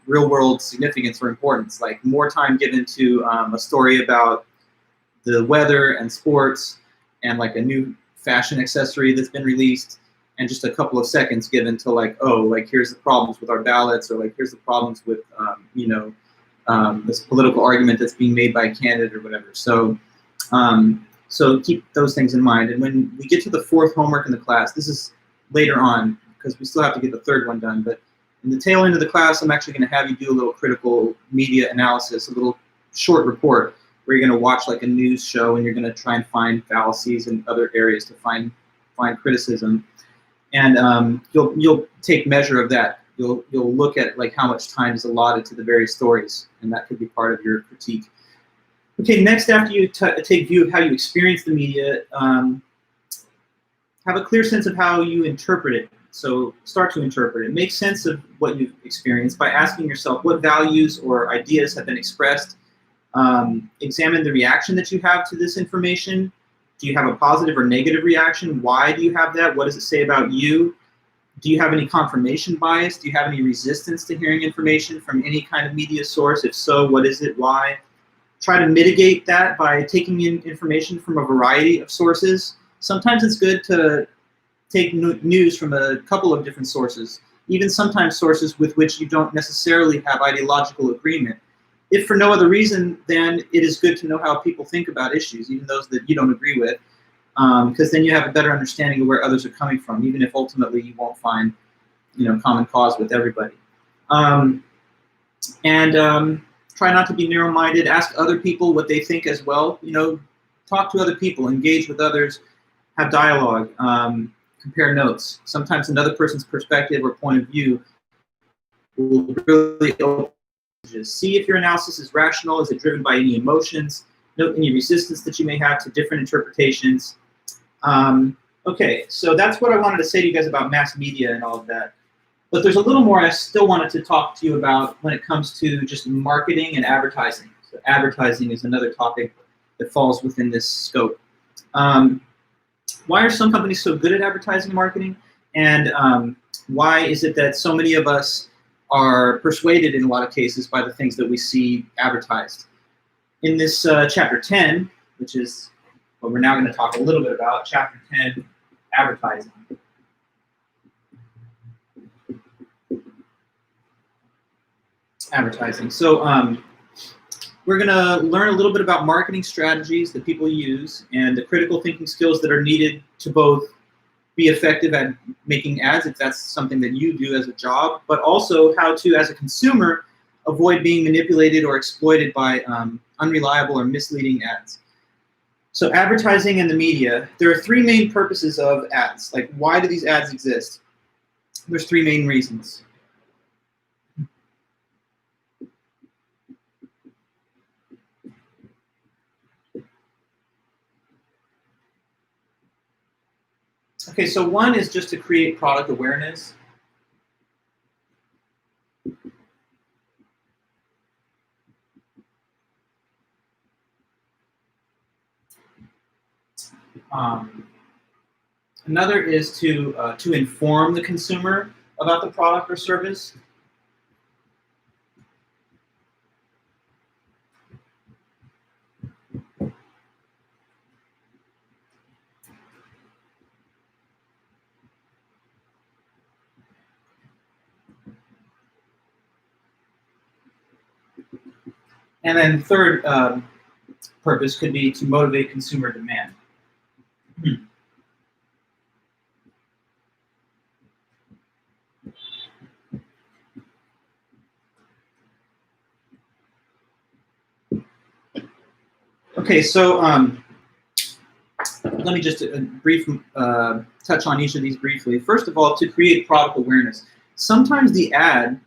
real world significance or importance. Like more time given to a story about the weather and sports and like a new fashion accessory that's been released, and just a couple of seconds given to like, oh, like here's the problems with our ballots, or like here's the problems with this political argument that's being made by a candidate or whatever. So so keep those things in mind. And when we get to the fourth homework in the class, this is later on because we still have to get the third one done, but in the tail end of the class, I'm actually going to have you do a little critical media analysis, a little short report where you're going to watch like a news show and you're going to try and find fallacies in other areas to find criticism. And you'll take measure of that. You'll look at like how much time is allotted to the various stories, and that could be part of your critique. Okay, next, after you take view of how you experience the media, have a clear sense of how you interpret it. So start to interpret it. Make sense of what you've experienced by asking yourself what values or ideas have been expressed. Examine the reaction that you have to this information. Do you have a positive or negative reaction? Why do you have that? What does it say about you? Do you have any confirmation bias? Do you have any resistance to hearing information from any kind of media source? If so, what is it? Why? Try to mitigate that by taking in information from a variety of sources. Sometimes it's good to take news from a couple of different sources, even sometimes sources with which you don't necessarily have ideological agreement. If for no other reason, then it is good to know how people think about issues, even those that you don't agree with, because then you have a better understanding of where others are coming from, even if ultimately you won't find, common cause with everybody. Try not to be narrow-minded. Ask other people what they think as well. Talk to other people, engage with others, have dialogue, compare notes. Sometimes another person's perspective or point of view will really open. See if your analysis is rational. Is it driven by any emotions? Note any resistance that you may have to different interpretations. Okay, so that's what I wanted to say to you guys about mass media and all of that. But there's a little more I still wanted to talk to you about when it comes to just marketing and advertising. So advertising is another topic that falls within this scope. Why are some companies so good at advertising and marketing? And why is it that so many of us are persuaded in a lot of cases by the things that we see advertised? In this chapter 10, which is what we're now going to talk a little bit about, chapter 10, advertising. So we're going to learn a little bit about marketing strategies that people use and the critical thinking skills that are needed to both be effective at making ads, if that's something that you do as a job, but also how to, as a consumer, avoid being manipulated or exploited by unreliable or misleading ads. So advertising and the media, there are three main purposes of ads. Like, why do these ads exist? There's three main reasons. Okay, so one is just to create product awareness. Another is to inform the consumer about the product or service. And then third purpose could be to motivate consumer demand. Okay, so let me just touch on each of these briefly. First of all, to create product awareness. Sometimes the ad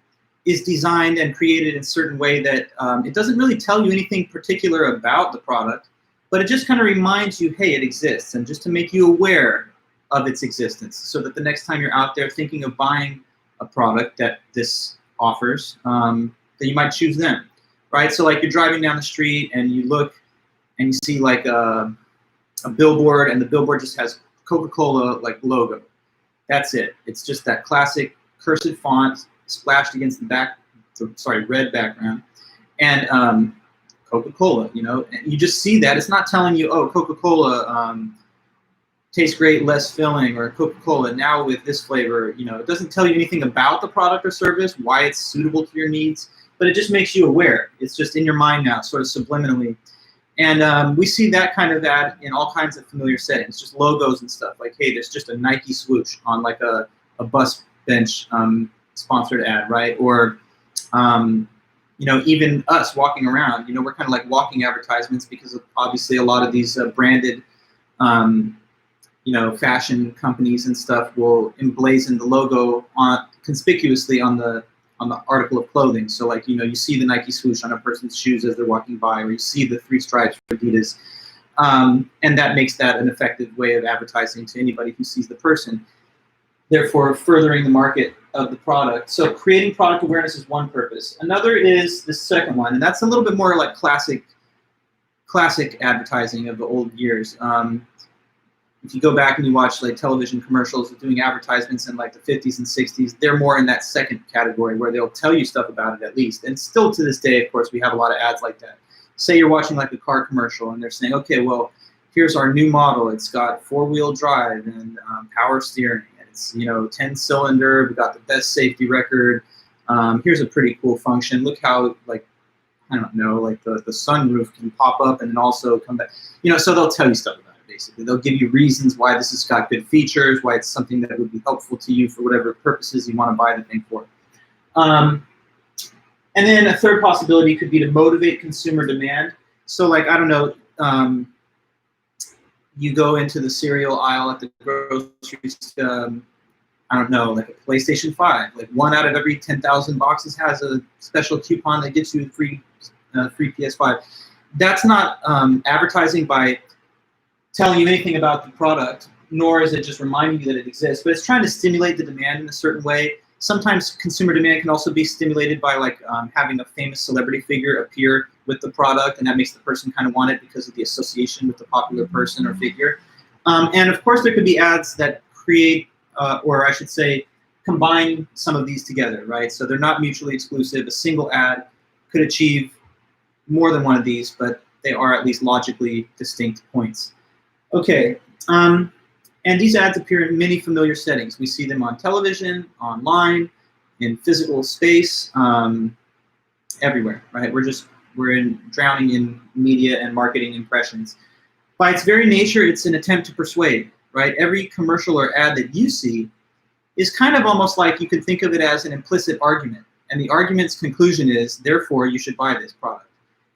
is designed and created in a certain way that it doesn't really tell you anything particular about the product, but it just kind of reminds you, hey, it exists, and just to make you aware of its existence, so that the next time you're out there thinking of buying a product that this offers, that you might choose them, right? So like you're driving down the street and you look and you see like a billboard, and the billboard just has Coca-Cola like logo. That's it. It's just that classic cursive font splashed against the red background, and Coca-Cola. You know, and you just see that. It's not telling you, oh, Coca-Cola tastes great, less filling, or Coca-Cola now with this flavor. You know, it doesn't tell you anything about the product or service, why it's suitable to your needs, but it just makes you aware. It's just in your mind now, sort of subliminally. And we see that kind of ad in all kinds of familiar settings, just logos and stuff. Like, hey, there's just a Nike swoosh on like a bus bench sponsored ad, right? Or, you know, even us walking around, you know, we're kind of like walking advertisements, because obviously a lot of these branded, you know, fashion companies and stuff will emblazon the logo conspicuously on the article of clothing. So like, you know, you see the Nike swoosh on a person's shoes as they're walking by, or you see the 3 stripes for Adidas. And that makes that an effective way of advertising to anybody who sees the person, therefore furthering the market of the product. So creating product awareness is one purpose. Another is the second one, and that's a little bit more like classic advertising of the old years. If you go back and you watch like television commercials doing advertisements in like the 50s and 60s, they're more in that second category, where they'll tell you stuff about it at least. And still to this day, of course, we have a lot of ads like that. Say you're watching like a car commercial and they're saying, okay, well, here's our new model. It's got 4-wheel drive and power steering. It's, you know, 10-cylinder. We've got the best safety record. Here's a pretty cool function. Look how, like, I don't know, like the sunroof can pop up and then also come back. You know, so they'll tell you stuff about it. Basically, they'll give you reasons why this has got good features, why it's something that would be helpful to you for whatever purposes you want to buy the thing for. And then a third possibility could be to motivate consumer demand. So like, I don't know, you go into the cereal aisle at the grocery store, I don't know, like a PlayStation 5. Like 1 out of every 10,000 boxes has a special coupon that gets you a free PS5. That's not advertising by telling you anything about the product, nor is it just reminding you that it exists, but it's trying to stimulate the demand in a certain way. Sometimes consumer demand can also be stimulated by like having a famous celebrity figure appear with the product, and that makes the person kind of want it because of the association with the popular person or figure. And of course, there could be ads that create, or I should say, combine some of these together, right? So they're not mutually exclusive. A single ad could achieve more than one of these, but they are at least logically distinct points. Okay, and these ads appear in many familiar settings. We see them on television, online, in physical space, everywhere, right? We're drowning in media and marketing impressions. By its very nature, it's an attempt to persuade, right? Every commercial or ad that you see is kind of almost like you could think of it as an implicit argument. And the argument's conclusion is, therefore, you should buy this product.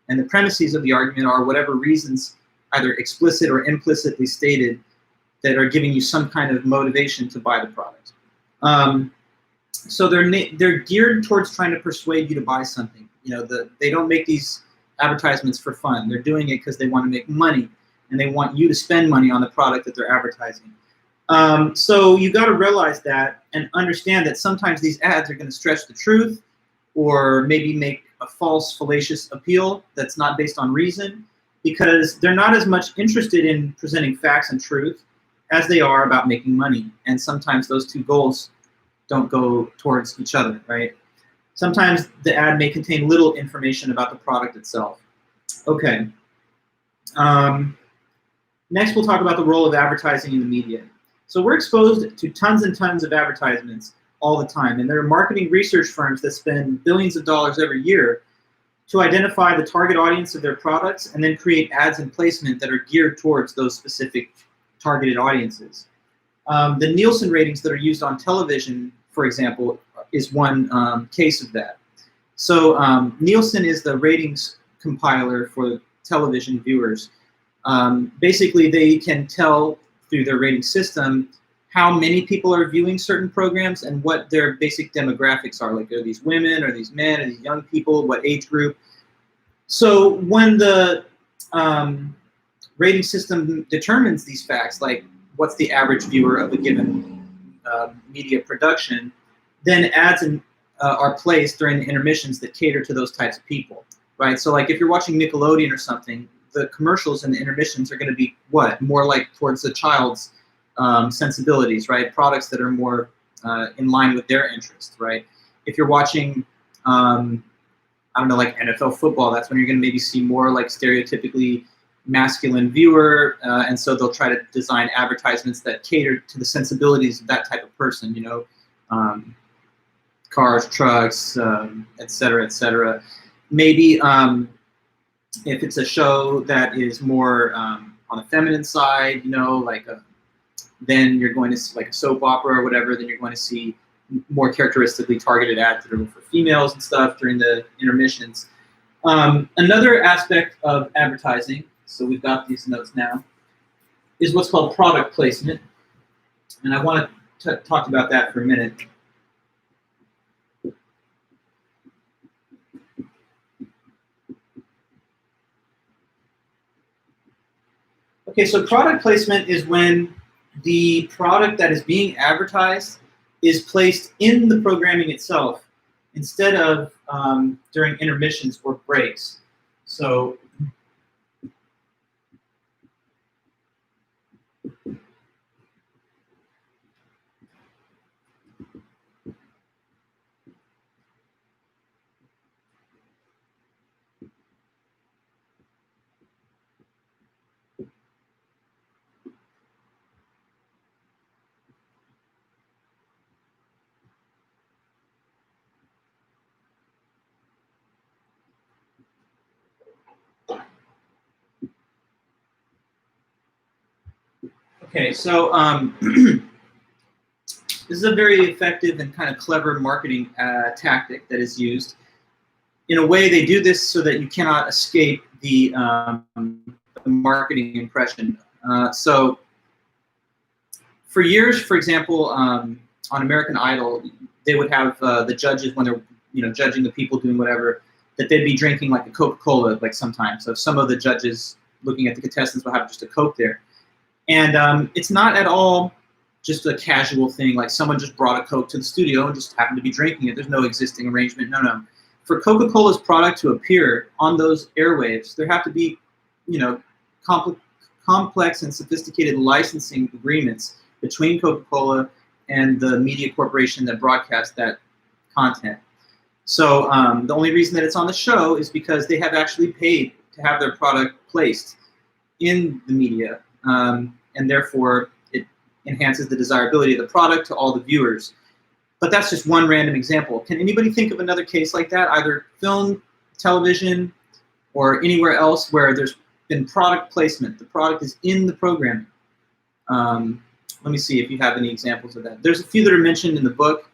And the premises of the argument are whatever reasons, either explicit or implicitly stated, that are giving you some kind of motivation to buy the product. So they're geared towards trying to persuade you to buy something. You know, they don't make these advertisements for fun. They're doing it because they want to make money, and they want you to spend money on the product that they're advertising. So you got to realize that and understand that sometimes these ads are going to stretch the truth, or maybe make a false, fallacious appeal that's not based on reason, because they're not as much interested in presenting facts and truth as they are about making money. And sometimes those two goals don't go towards each other, right? Sometimes the ad may contain little information about the product itself. Okay. Next, we'll talk about the role of advertising in the media. So we're exposed to tons and tons of advertisements all the time, and there are marketing research firms that spend billions of dollars every year to identify the target audience of their products and then create ads and placement that are geared towards those specific targeted audiences. The Nielsen ratings that are used on television, for example, is one case of that. So Nielsen is the ratings compiler for television viewers. Basically, they can tell through their rating system how many people are viewing certain programs and what their basic demographics are. Like, are these women, are these men, are these young people, what age group? So when the rating system determines these facts, like what's the average viewer of a given media production, then ads are placed during the intermissions that cater to those types of people, right? So like if you're watching Nickelodeon or something, the commercials and the intermissions are going to be what? More like towards the child's sensibilities, right? Products that are more in line with their interests, right? If you're watching, I don't know, like NFL football, that's when you're going to maybe see more like stereotypically masculine viewer, and so they'll try to design advertisements that cater to the sensibilities of that type of person, you know, cars, trucks, et cetera, et cetera. Maybe if it's a show that is more on the feminine side, you know, like then you're going to see like a soap opera or whatever, then you're going to see more characteristically targeted ads that are for females and stuff during the intermissions. Another aspect of advertising, so we've got these notes now, is what's called product placement. And I want to talk about that for a minute. Okay, so product placement is when the product that is being advertised is placed in the programming itself instead of during intermissions or breaks. So okay, so this is a very effective and kind of clever marketing tactic that is used. In a way, they do this so that you cannot escape the marketing impression. So for years, for example, on American Idol, they would have the judges, when they're judging the people doing whatever, that they'd be drinking like a Coca-Cola like sometimes. So some of the judges looking at the contestants will have just a Coke there. And it's not at all just a casual thing, like someone just brought a Coke to the studio and just happened to be drinking it. There's no existing arrangement. No. For Coca-Cola's product to appear on those airwaves, there have to be, complex and sophisticated licensing agreements between Coca-Cola and the media corporation that broadcasts that content. So the only reason that it's on the show is because they have actually paid to have their product placed in the media, and therefore it enhances the desirability of the product to all the viewers. But that's just one random example. Can anybody think of another case like that, either film, television, or anywhere else where there's been product placement? The product is in the programming. Let me see if you have any examples of that. There's a few that are mentioned in the book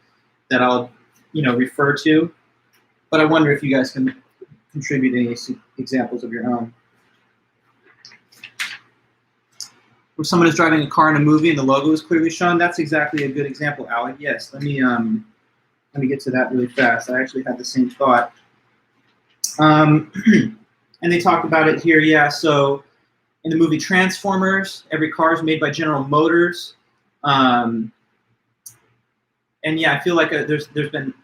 that I'll refer to, but I wonder if you guys can contribute any examples of your own. Where someone is driving a car in a movie and the logo is clearly shown. That's exactly a good example, Alec. Yes, let me get to that really fast. I actually had the same thought. And they talk about it here, yeah. So in the movie Transformers, every car is made by General Motors. And yeah, I feel like there's been,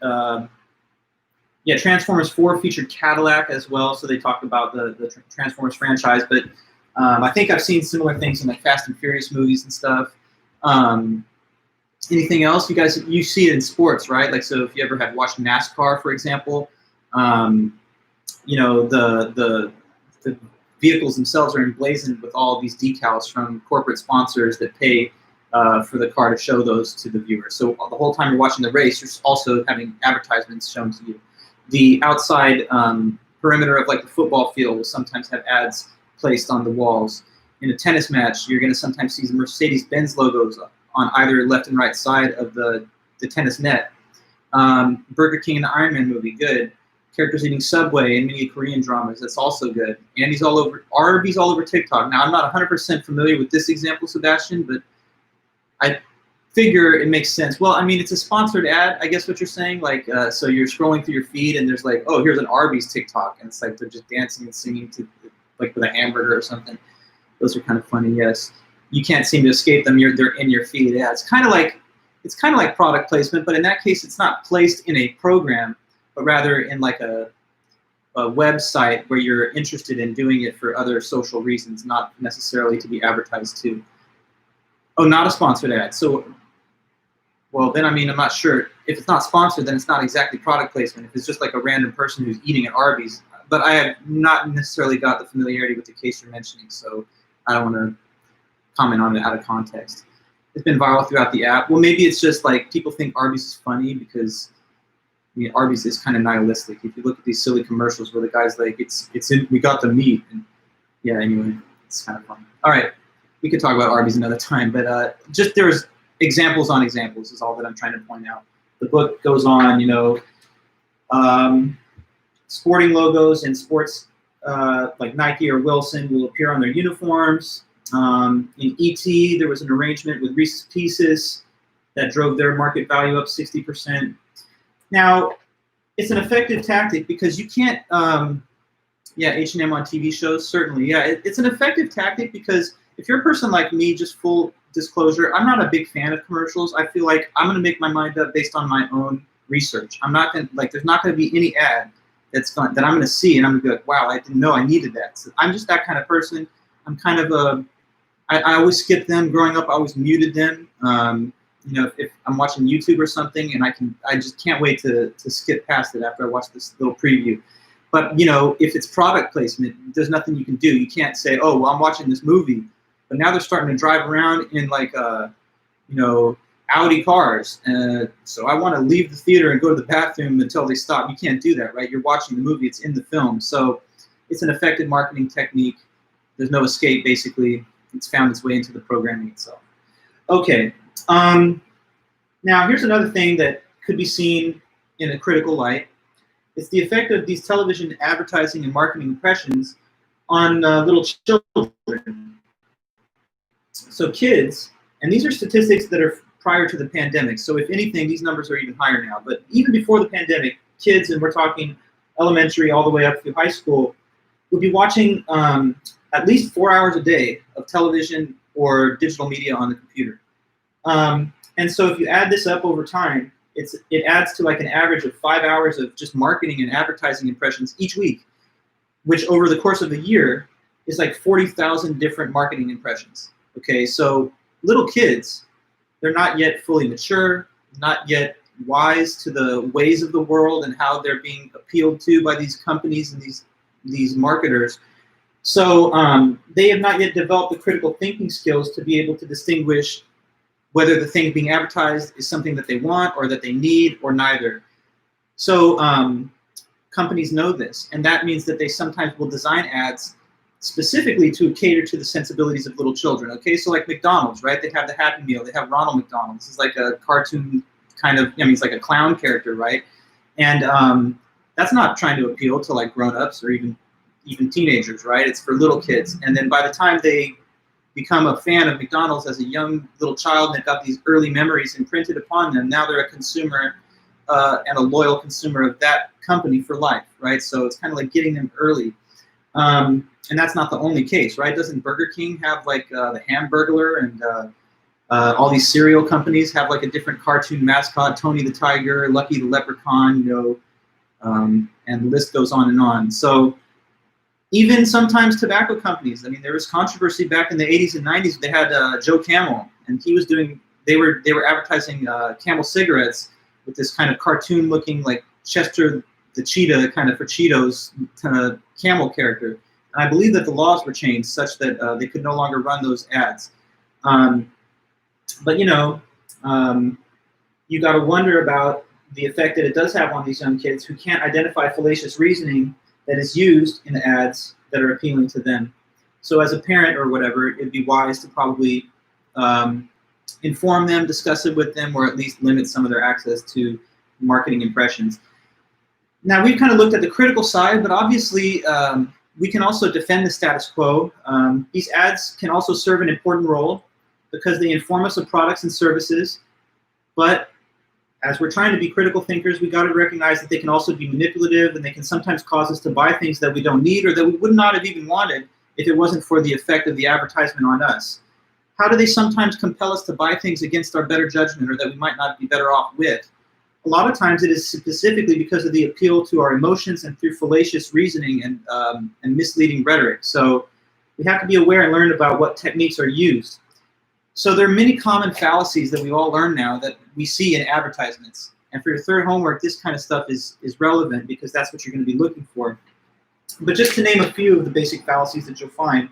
Transformers 4 featured Cadillac as well. So they talk about the Transformers franchise, but I think I've seen similar things in like Fast and Furious movies and stuff. Anything else? You see it in sports, right? Like, so if you ever have watched NASCAR, for example, the vehicles themselves are emblazoned with all these decals from corporate sponsors that pay for the car to show those to the viewer. So the whole time you're watching the race, you're also having advertisements shown to you. The outside perimeter of like the football field will sometimes have ads placed on the walls. In a tennis match, you're going to sometimes see the Mercedes-Benz logos on either left and right side of the tennis net. Burger King and the Iron Man movie, good. characters eating Subway in many Korean dramas. That's also good. Andy's all over, Arby's all over TikTok. Now, I'm not 100% familiar with this example, Sebastian, but I figure it makes sense. Well, I mean, it's a sponsored ad, I guess what you're saying. Like, so you're scrolling through your feed and there's like, oh, here's an Arby's TikTok. And it's like they're just dancing and singing to, like, with a hamburger or something. Those are kind of funny, yes. You can't seem to escape them. They're in your feed. Yeah, it's kind of like product placement, but in that case, it's not placed in a program, but rather in like a website where you're interested in doing it for other social reasons, not necessarily to be advertised to. Oh, not a sponsored ad. So, well, then, I mean, I'm not sure. If it's not sponsored, then it's not exactly product placement. If it's just like a random person who's eating at Arby's, but I have not necessarily got the familiarity with the case you're mentioning, so I don't want to comment on it out of context. It's been viral throughout the app. Well, maybe it's just like people think Arby's is funny because, I mean, Arby's is kind of nihilistic. If you look at these silly commercials where the guy's like, we got the meat. And yeah, anyway, it's kind of fun. All right, we could talk about Arby's another time, but just there's examples on examples is all that I'm trying to point out. The book goes on, you know, sporting logos and sports like Nike or Wilson will appear on their uniforms. In E.T., there was an arrangement with Reese's Pieces that drove their market value up 60%. Now, it's an effective tactic because you can't, yeah, H&M on TV shows, certainly. Yeah, it's an effective tactic because if you're a person like me, just full disclosure, I'm not a big fan of commercials. I feel like I'm going to make my mind up based on my own research. I'm not going to, like, there's not going to be any ad that I'm going to see and I'm going to be like, wow, I didn't know I needed that. So I'm just that kind of person. I'm kind of I always skip them. Growing up, I always muted them. You know, if I'm watching YouTube or something, and I just can't wait to skip past it after I watch this little preview. But you know, if it's product placement, there's nothing you can do. You can't say, oh, well, I'm watching this movie, but now they're starting to drive around in like, you know, Audi cars. So I want to leave the theater and go to the bathroom until they stop. You can't do that, right? You're watching the movie. It's in the film. So it's an effective marketing technique. There's no escape, basically. It's found its way into the programming itself. Okay. Now, here's another thing that could be seen in a critical light. It's the effect of these television advertising and marketing impressions on little children. So kids, and these are statistics that are prior to the pandemic. So if anything, these numbers are even higher now. But even before the pandemic, kids, and we're talking elementary all the way up through high school, would be watching at least 4 hours a day of television or digital media on the computer. And so if you add this up over time, it adds to like an average of 5 hours of just marketing and advertising impressions each week, which over the course of a year is like 40,000 different marketing impressions. Okay, so little kids, they're not yet fully mature, not yet wise to the ways of the world and how they're being appealed to by these companies and these marketers. So they have not yet developed the critical thinking skills to be able to distinguish whether the thing being advertised is something that they want or that they need or neither. So companies know this, and that means that they sometimes will design ads specifically to cater to the sensibilities of little children. Okay, so like McDonald's, right? They have the Happy Meal, they have Ronald McDonald. This is like a cartoon kind of, I mean, it's like a clown character, right? And that's not trying to appeal to like grown-ups or even teenagers, right? It's for little kids. And then by the time they become a fan of McDonald's as a young little child, and they've got these early memories imprinted upon them, now they're a consumer and a loyal consumer of that company for life, right? So it's kind of like getting them early. And that's not the only case, right? Doesn't Burger King have like the Hamburglar, and all these cereal companies have like a different cartoon mascot, Tony the Tiger, Lucky the Leprechaun, you know, and the list goes on and on. So even sometimes tobacco companies, I mean, there was controversy back in the 80s and 90s. They had Joe Camel, and he was doing, they were advertising Camel cigarettes with this kind of cartoon looking like Chester the Cheetah kind of for Cheetos kind of camel character. And I believe that the laws were changed such that they could no longer run those ads. But you know, you got to wonder about the effect that it does have on these young kids who can't identify fallacious reasoning that is used in ads that are appealing to them. So as a parent or whatever, it'd be wise to probably inform them, discuss it with them, or at least limit some of their access to marketing impressions. Now, we've kind of looked at the critical side, but obviously we can also defend the status quo. These ads can also serve an important role because they inform us of products and services. But as we're trying to be critical thinkers, we got to recognize that they can also be manipulative, and they can sometimes cause us to buy things that we don't need or that we would not have even wanted if it wasn't for the effect of the advertisement on us. How do they sometimes compel us to buy things against our better judgment or that we might not be better off with? A lot of times it is specifically because of the appeal to our emotions and through fallacious reasoning and misleading rhetoric. So we have to be aware and learn about what techniques are used. So there are many common fallacies that we all learn now that we see in advertisements. And for your third homework, this kind of stuff is relevant because that's what you're going to be looking for. But just to name a few of the basic fallacies that you'll find,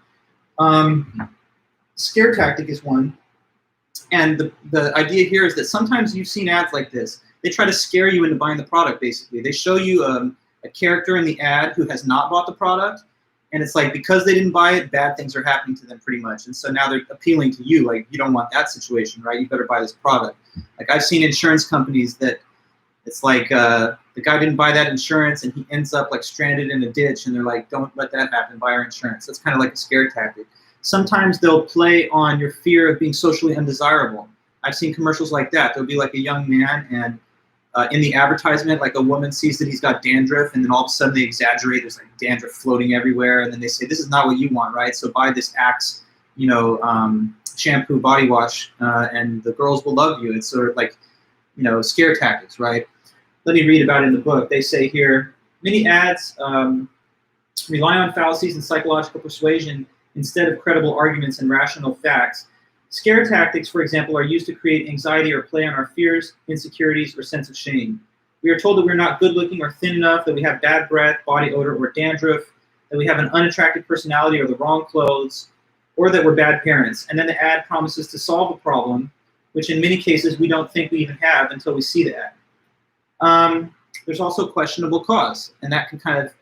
scare tactic is one. And the idea here is that sometimes you've seen ads like this. They try to scare you into buying the product, basically. They show you a character in the ad who has not bought the product, and it's like because they didn't buy it, bad things are happening to them pretty much. And so now they're appealing to you, like you don't want that situation, right? You better buy this product. Like I've seen insurance companies that it's like the guy didn't buy that insurance and he ends up like stranded in a ditch, and they're like, don't let that happen, buy our insurance. That's kind of like a scare tactic. Sometimes they'll play on your fear of being socially undesirable. I've seen commercials like that. There'll be like a young man, and in the advertisement, like a woman sees that he's got dandruff, and then all of a sudden they exaggerate. There's like dandruff floating everywhere, and then they say, "This is not what you want, right? So buy this Axe, shampoo, body wash, and the girls will love you." It's sort of like, scare tactics, right? Let me read about it in the book. They say here, many ads rely on fallacies and psychological persuasion instead of credible arguments and rational facts. Scare tactics, for example, are used to create anxiety or play on our fears, insecurities, or sense of shame. We are told that we're not good looking or thin enough, that we have bad breath, body odor, or dandruff, that we have an unattractive personality or the wrong clothes, or that we're bad parents. And then the ad promises to solve the problem, which in many cases we don't think we even have until we see the ad. There's also questionable cause, and that can kind of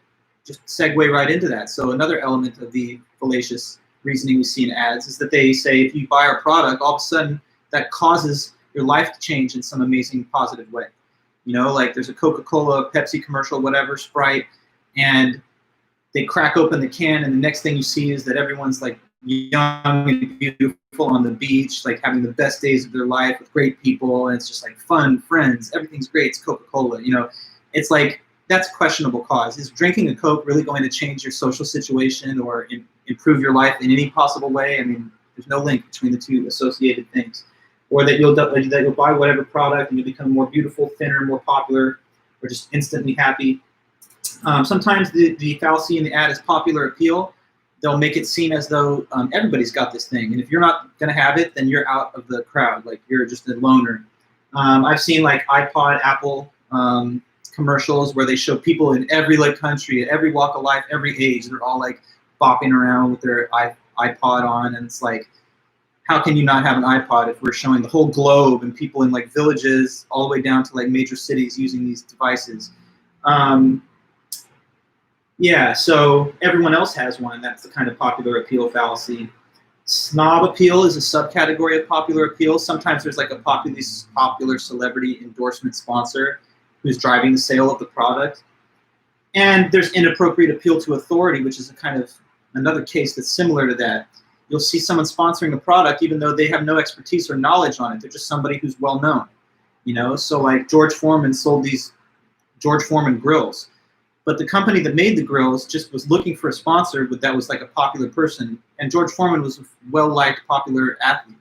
just segue right into that. So another element of the fallacious reasoning we see in ads is that they say if you buy our product, all of a sudden that causes your life to change in some amazing positive way. Like there's a Coca-Cola, Pepsi commercial, whatever, Sprite, and they crack open the can, and the next thing you see is that everyone's like young and beautiful on the beach, like having the best days of their life with great people, and it's just like fun, friends, everything's great, it's Coca-Cola. It's like, that's questionable cause. Is drinking a Coke really going to change your social situation or improve your life in any possible way? I mean, there's no link between the two associated things. Or that you'll buy whatever product and you'll become more beautiful, thinner, more popular, or just instantly happy. Sometimes the fallacy in the ad is popular appeal. They'll make it seem as though everybody's got this thing, and if you're not going to have it, then you're out of the crowd, like you're just a loner. I've seen like iPod, Apple commercials where they show people in every country, every walk of life, every age. They're all like bopping around with their iPod on, and it's like, how can you not have an iPod if we're showing the whole globe and people in like villages all the way down to like major cities using these devices? Yeah, so everyone else has one. That's the kind of popular appeal fallacy. Snob appeal is a subcategory of popular appeal. Sometimes there's like a popular celebrity endorsement sponsor who's driving the sale of the product. And there's inappropriate appeal to authority, which is a kind of another case that's similar to that. You'll see someone sponsoring a product even though they have no expertise or knowledge on it. They're just somebody who's well known. So like George Foreman sold these George Foreman grills. But the company that made the grills just was looking for a sponsor that was like a popular person. And George Foreman was a well-liked, popular athlete.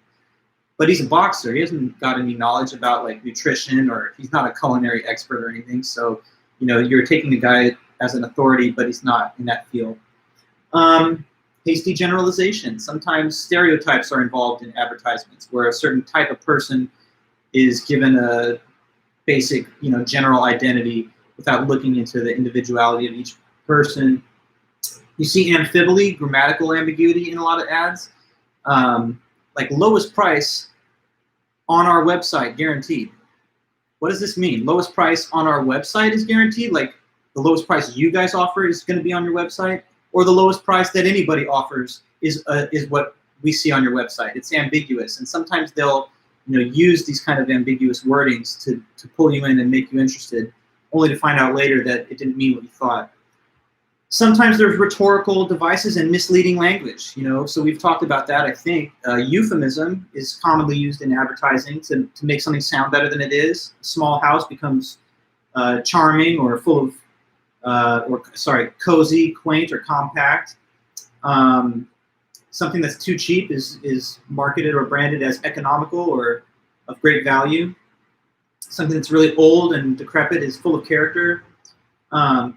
But he's a boxer. He hasn't got any knowledge about like nutrition, or he's not a culinary expert or anything. So, you're taking the guy as an authority, but he's not in that field. Hasty generalization. Sometimes stereotypes are involved in advertisements where a certain type of person is given a basic, general identity without looking into the individuality of each person. You see amphiboly, grammatical ambiguity in a lot of ads. Like lowest price on our website, guaranteed. What does this mean? Lowest price on our website is guaranteed? Like the lowest price you guys offer is going to be on your website? Or the lowest price that anybody offers is what we see on your website? It's ambiguous. And sometimes they'll use these kind of ambiguous wordings to pull you in and make you interested. only to find out later that it didn't mean what you thought. Sometimes there's rhetorical devices and misleading language, so we've talked about that, I think. Euphemism is commonly used in advertising to make something sound better than it is. A small house becomes charming or full of, cozy, quaint, or compact. Something that's too cheap is marketed or branded as economical or of great value. Something that's really old and decrepit is full of character,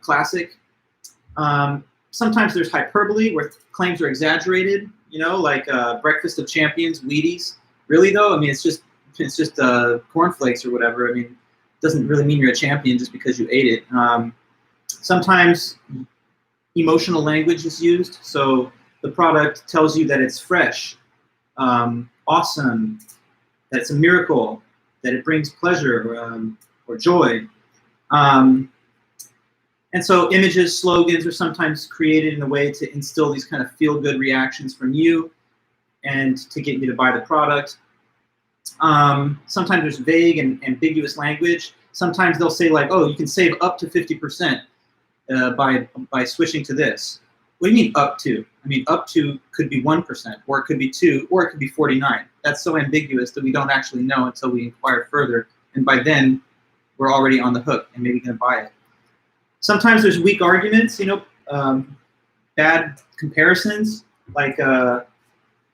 classic. Sometimes there's hyperbole where claims are exaggerated, like breakfast of champions, Wheaties. Really though, I mean, it's just cornflakes or whatever. I mean, it doesn't really mean you're a champion just because you ate it. Sometimes emotional language is used, so the product tells you that it's fresh, awesome, that it's a miracle, that it brings pleasure or joy. And so images, slogans are sometimes created in a way to instill these kind of feel-good reactions from you and to get you to buy the product. Sometimes there's vague and ambiguous language. Sometimes they'll say like, oh, you can save up to 50% by switching to this. What do you mean up to? I mean, up to could be 1%, or it could be 2%, or it could be 49%. That's so ambiguous that we don't actually know until we inquire further. And by then, we're already on the hook and maybe going to buy it. Sometimes there's weak arguments, bad comparisons. Like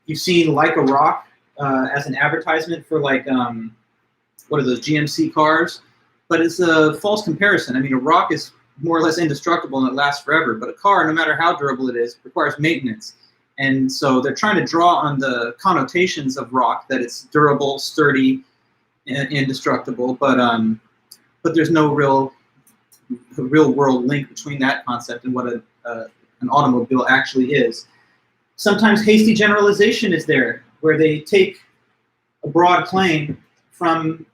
you've seen like a rock as an advertisement for like, what are those, GMC cars? But it's a false comparison. I mean, a rock is more or less indestructible and it lasts forever. But a car, no matter how durable it is, requires maintenance. And so they're trying to draw on the connotations of rock, that it's durable, sturdy, and indestructible. But there's no real world link between that concept and what an automobile actually is. Sometimes hasty generalization is there, where they take a broad claim from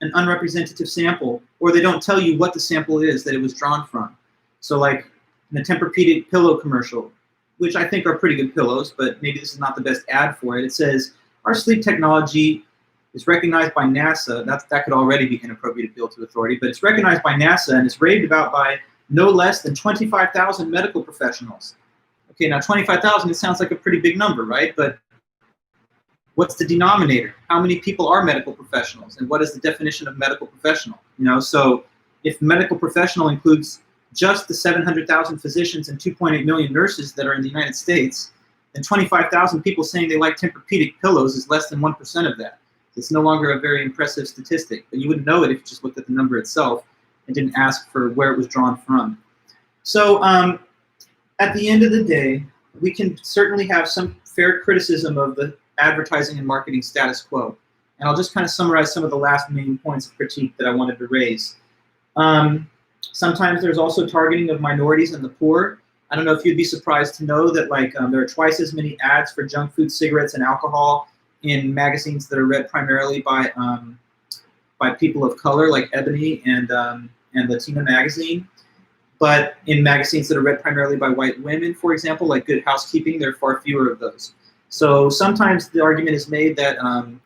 an unrepresentative sample, or they don't tell you what the sample is that it was drawn from. So like in the Tempur-Pedic pillow commercial, which I think are pretty good pillows, but maybe this is not the best ad for it. It says, our sleep technology is recognized by NASA. That could already be inappropriate appeal to authority, but it's recognized by NASA and it's raved about by no less than 25,000 medical professionals. Okay, now 25,000, it sounds like a pretty big number, right? But what's the denominator? How many people are medical professionals? And what is the definition of medical professional? So if medical professional includes just the 700,000 physicians and 2.8 million nurses that are in the United States, then 25,000 people saying they like Tempur-Pedic pillows is less than 1% of that. It's no longer a very impressive statistic, but you wouldn't know it if you just looked at the number itself and didn't ask for where it was drawn from. So at the end of the day, we can certainly have some fair criticism of the advertising and marketing status quo. And I'll just kind of summarize some of the last main points of critique that I wanted to raise. Sometimes there's also targeting of minorities and the poor. I don't know if you'd be surprised to know that there are twice as many ads for junk food, cigarettes, and alcohol in magazines that are read primarily by people of color, like Ebony and Latina Magazine. But in magazines that are read primarily by white women, for example, like Good Housekeeping, there are far fewer of those. So sometimes the argument is made that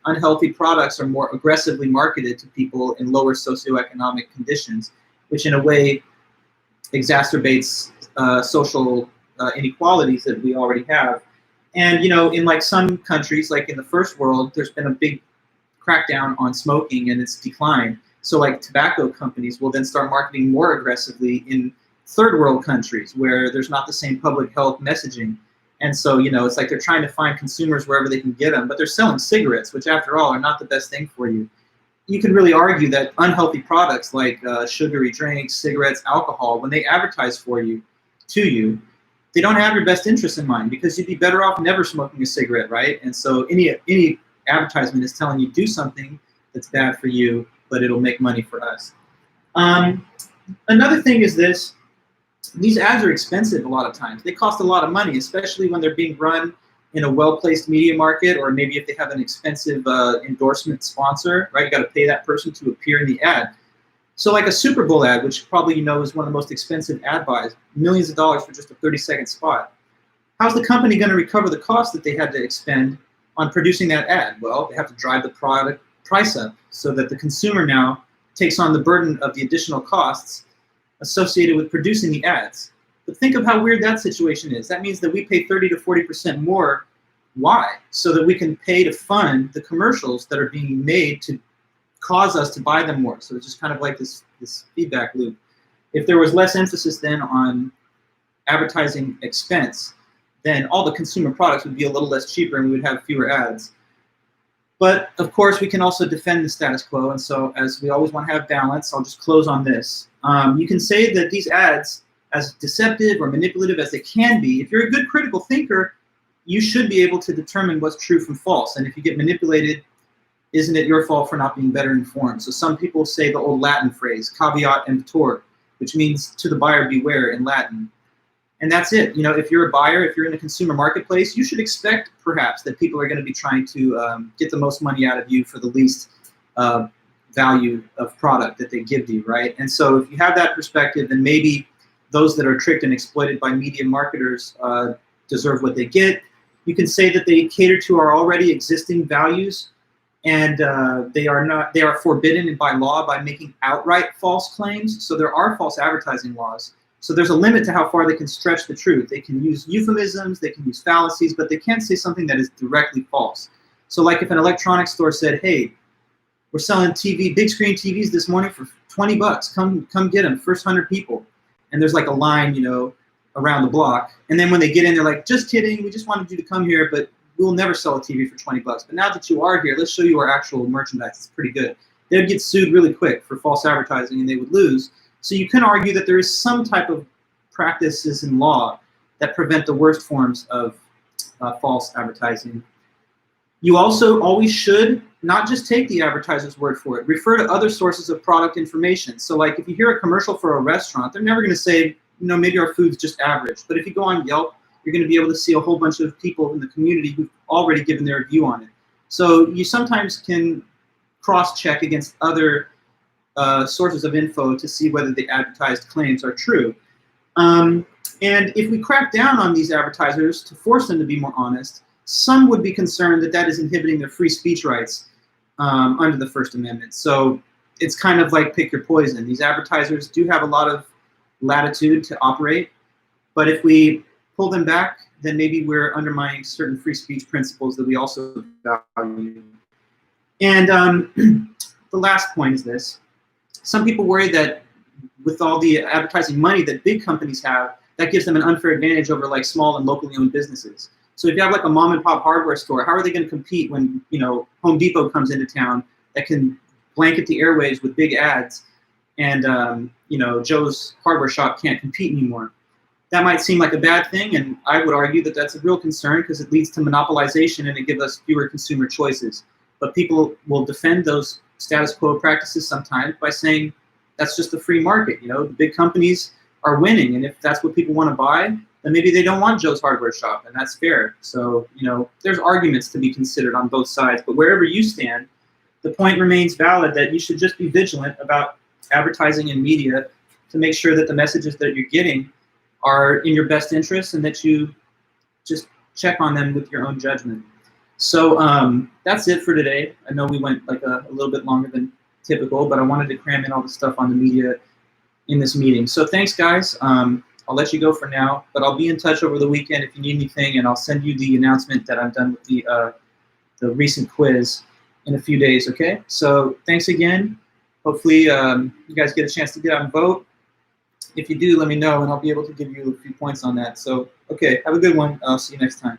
unhealthy products are more aggressively marketed to people in lower socioeconomic conditions, which in a way exacerbates social inequalities that we already have. And in like some countries, like in the first world, there's been a big crackdown on smoking and it's declined. So like tobacco companies will then start marketing more aggressively in third world countries where there's not the same public health messaging. And so, it's like they're trying to find consumers wherever they can get them, but they're selling cigarettes, which after all are not the best thing for you. You can really argue that unhealthy products like sugary drinks, cigarettes, alcohol, when they advertise to you, they don't have your best interest in mind, because you'd be better off never smoking a cigarette, right? And so any advertisement is telling you do something that's bad for you, but it'll make money for us. Another thing is this. These ads are expensive a lot of times. They cost a lot of money, especially when they're being run in a well-placed media market, or maybe if they have an expensive endorsement sponsor, right? You got to pay that person to appear in the ad. So like a Super Bowl ad, which probably is one of the most expensive ad buys, millions of dollars for just a 30-second spot. How's the company going to recover the cost that they had to expend on producing that ad? Well, they have to drive the product price up so that the consumer now takes on the burden of the additional costs associated with producing the ads. But think of how weird that situation is. That means that we pay 30 to 40% more. Why? So that we can pay to fund the commercials that are being made to cause us to buy them more. So it's just kind of like this feedback loop. If there was less emphasis then on advertising expense, then all the consumer products would be a little less cheaper and we would have fewer ads. But of course, we can also defend the status quo. And so as we always want to have balance, I'll just close on this. You can say that these ads, as deceptive or manipulative as they can be, if you're a good critical thinker, you should be able to determine what's true from false. And if you get manipulated, isn't it your fault for not being better informed? So some people say the old Latin phrase, caveat emptor, which means to the buyer beware in Latin. And that's it. You know, if you're a buyer, if you're in a consumer marketplace, you should expect perhaps that people are going to be trying to get the most money out of you for the least value of product that they give you, right? And so if you have that perspective, then maybe those that are tricked and exploited by media marketers deserve what they get. You can say that they cater to our already existing values, and they are forbidden by law by making outright false claims. So there are false advertising laws. So there's a limit to how far they can stretch the truth. They can use euphemisms, they can use fallacies, but they can't say something that is directly false. So like if an electronics store said, hey, we're selling big screen TVs this morning for 20 bucks. Come get them, first 100 people. And there's like a line, you know, around the block. And then when they get in, they're like, just kidding, we just wanted you to come here, but we'll never sell a TV for 20 bucks. But now that you are here, let's show you our actual merchandise. It's pretty good. They would get sued really quick for false advertising and they would lose. So you can argue that there is some type of practices in law that prevent the worst forms of false advertising. You also always should not just take the advertiser's word for it. Refer to other sources of product information. So like if you hear a commercial for a restaurant, they're never going to say, you know, maybe our food's just average. But if you go on Yelp, you're going to be able to see a whole bunch of people in the community who've already given their view on it. So you sometimes can cross-check against other sources of info to see whether the advertised claims are true. And if we crack down on these advertisers to force them to be more honest, some would be concerned that that is inhibiting their free speech rights under the First Amendment. So it's kind of like pick your poison. These advertisers do have a lot of latitude to operate, but if we pull them back, then maybe we're undermining certain free speech principles that we also value. And the last point is this. Some people worry that with all the advertising money that big companies have, that gives them an unfair advantage over like small and locally owned businesses. So if you have like a mom and pop hardware store, how are they going to compete when, you know, Home Depot comes into town that can blanket the airwaves with big ads and, you know, Joe's hardware shop can't compete anymore? That might seem like a bad thing, and I would argue that that's a real concern because it leads to monopolization and it gives us fewer consumer choices. But people will defend those status quo practices sometimes by saying that's just the free market. You know, the big companies are winning, and if that's what people want to buy, then maybe they don't want Joe's hardware shop, and that's fair. So, you know, there's arguments to be considered on both sides, but wherever you stand, the point remains valid that you should just be vigilant about advertising and media to make sure that the messages that you're getting are in your best interest and that you just check on them with your own judgment. So that's it for today. I know we went like a little bit longer than typical, but I wanted to cram in all the stuff on the media in this meeting. So thanks, guys. I'll let you go for now, but I'll be in touch over the weekend if you need anything, and I'll send you the announcement that I'm done with the recent quiz in a few days, okay? So thanks again. Hopefully you guys get a chance to get out and vote. If you do, let me know, and I'll be able to give you a few points on that. So, okay, have a good one. I'll see you next time.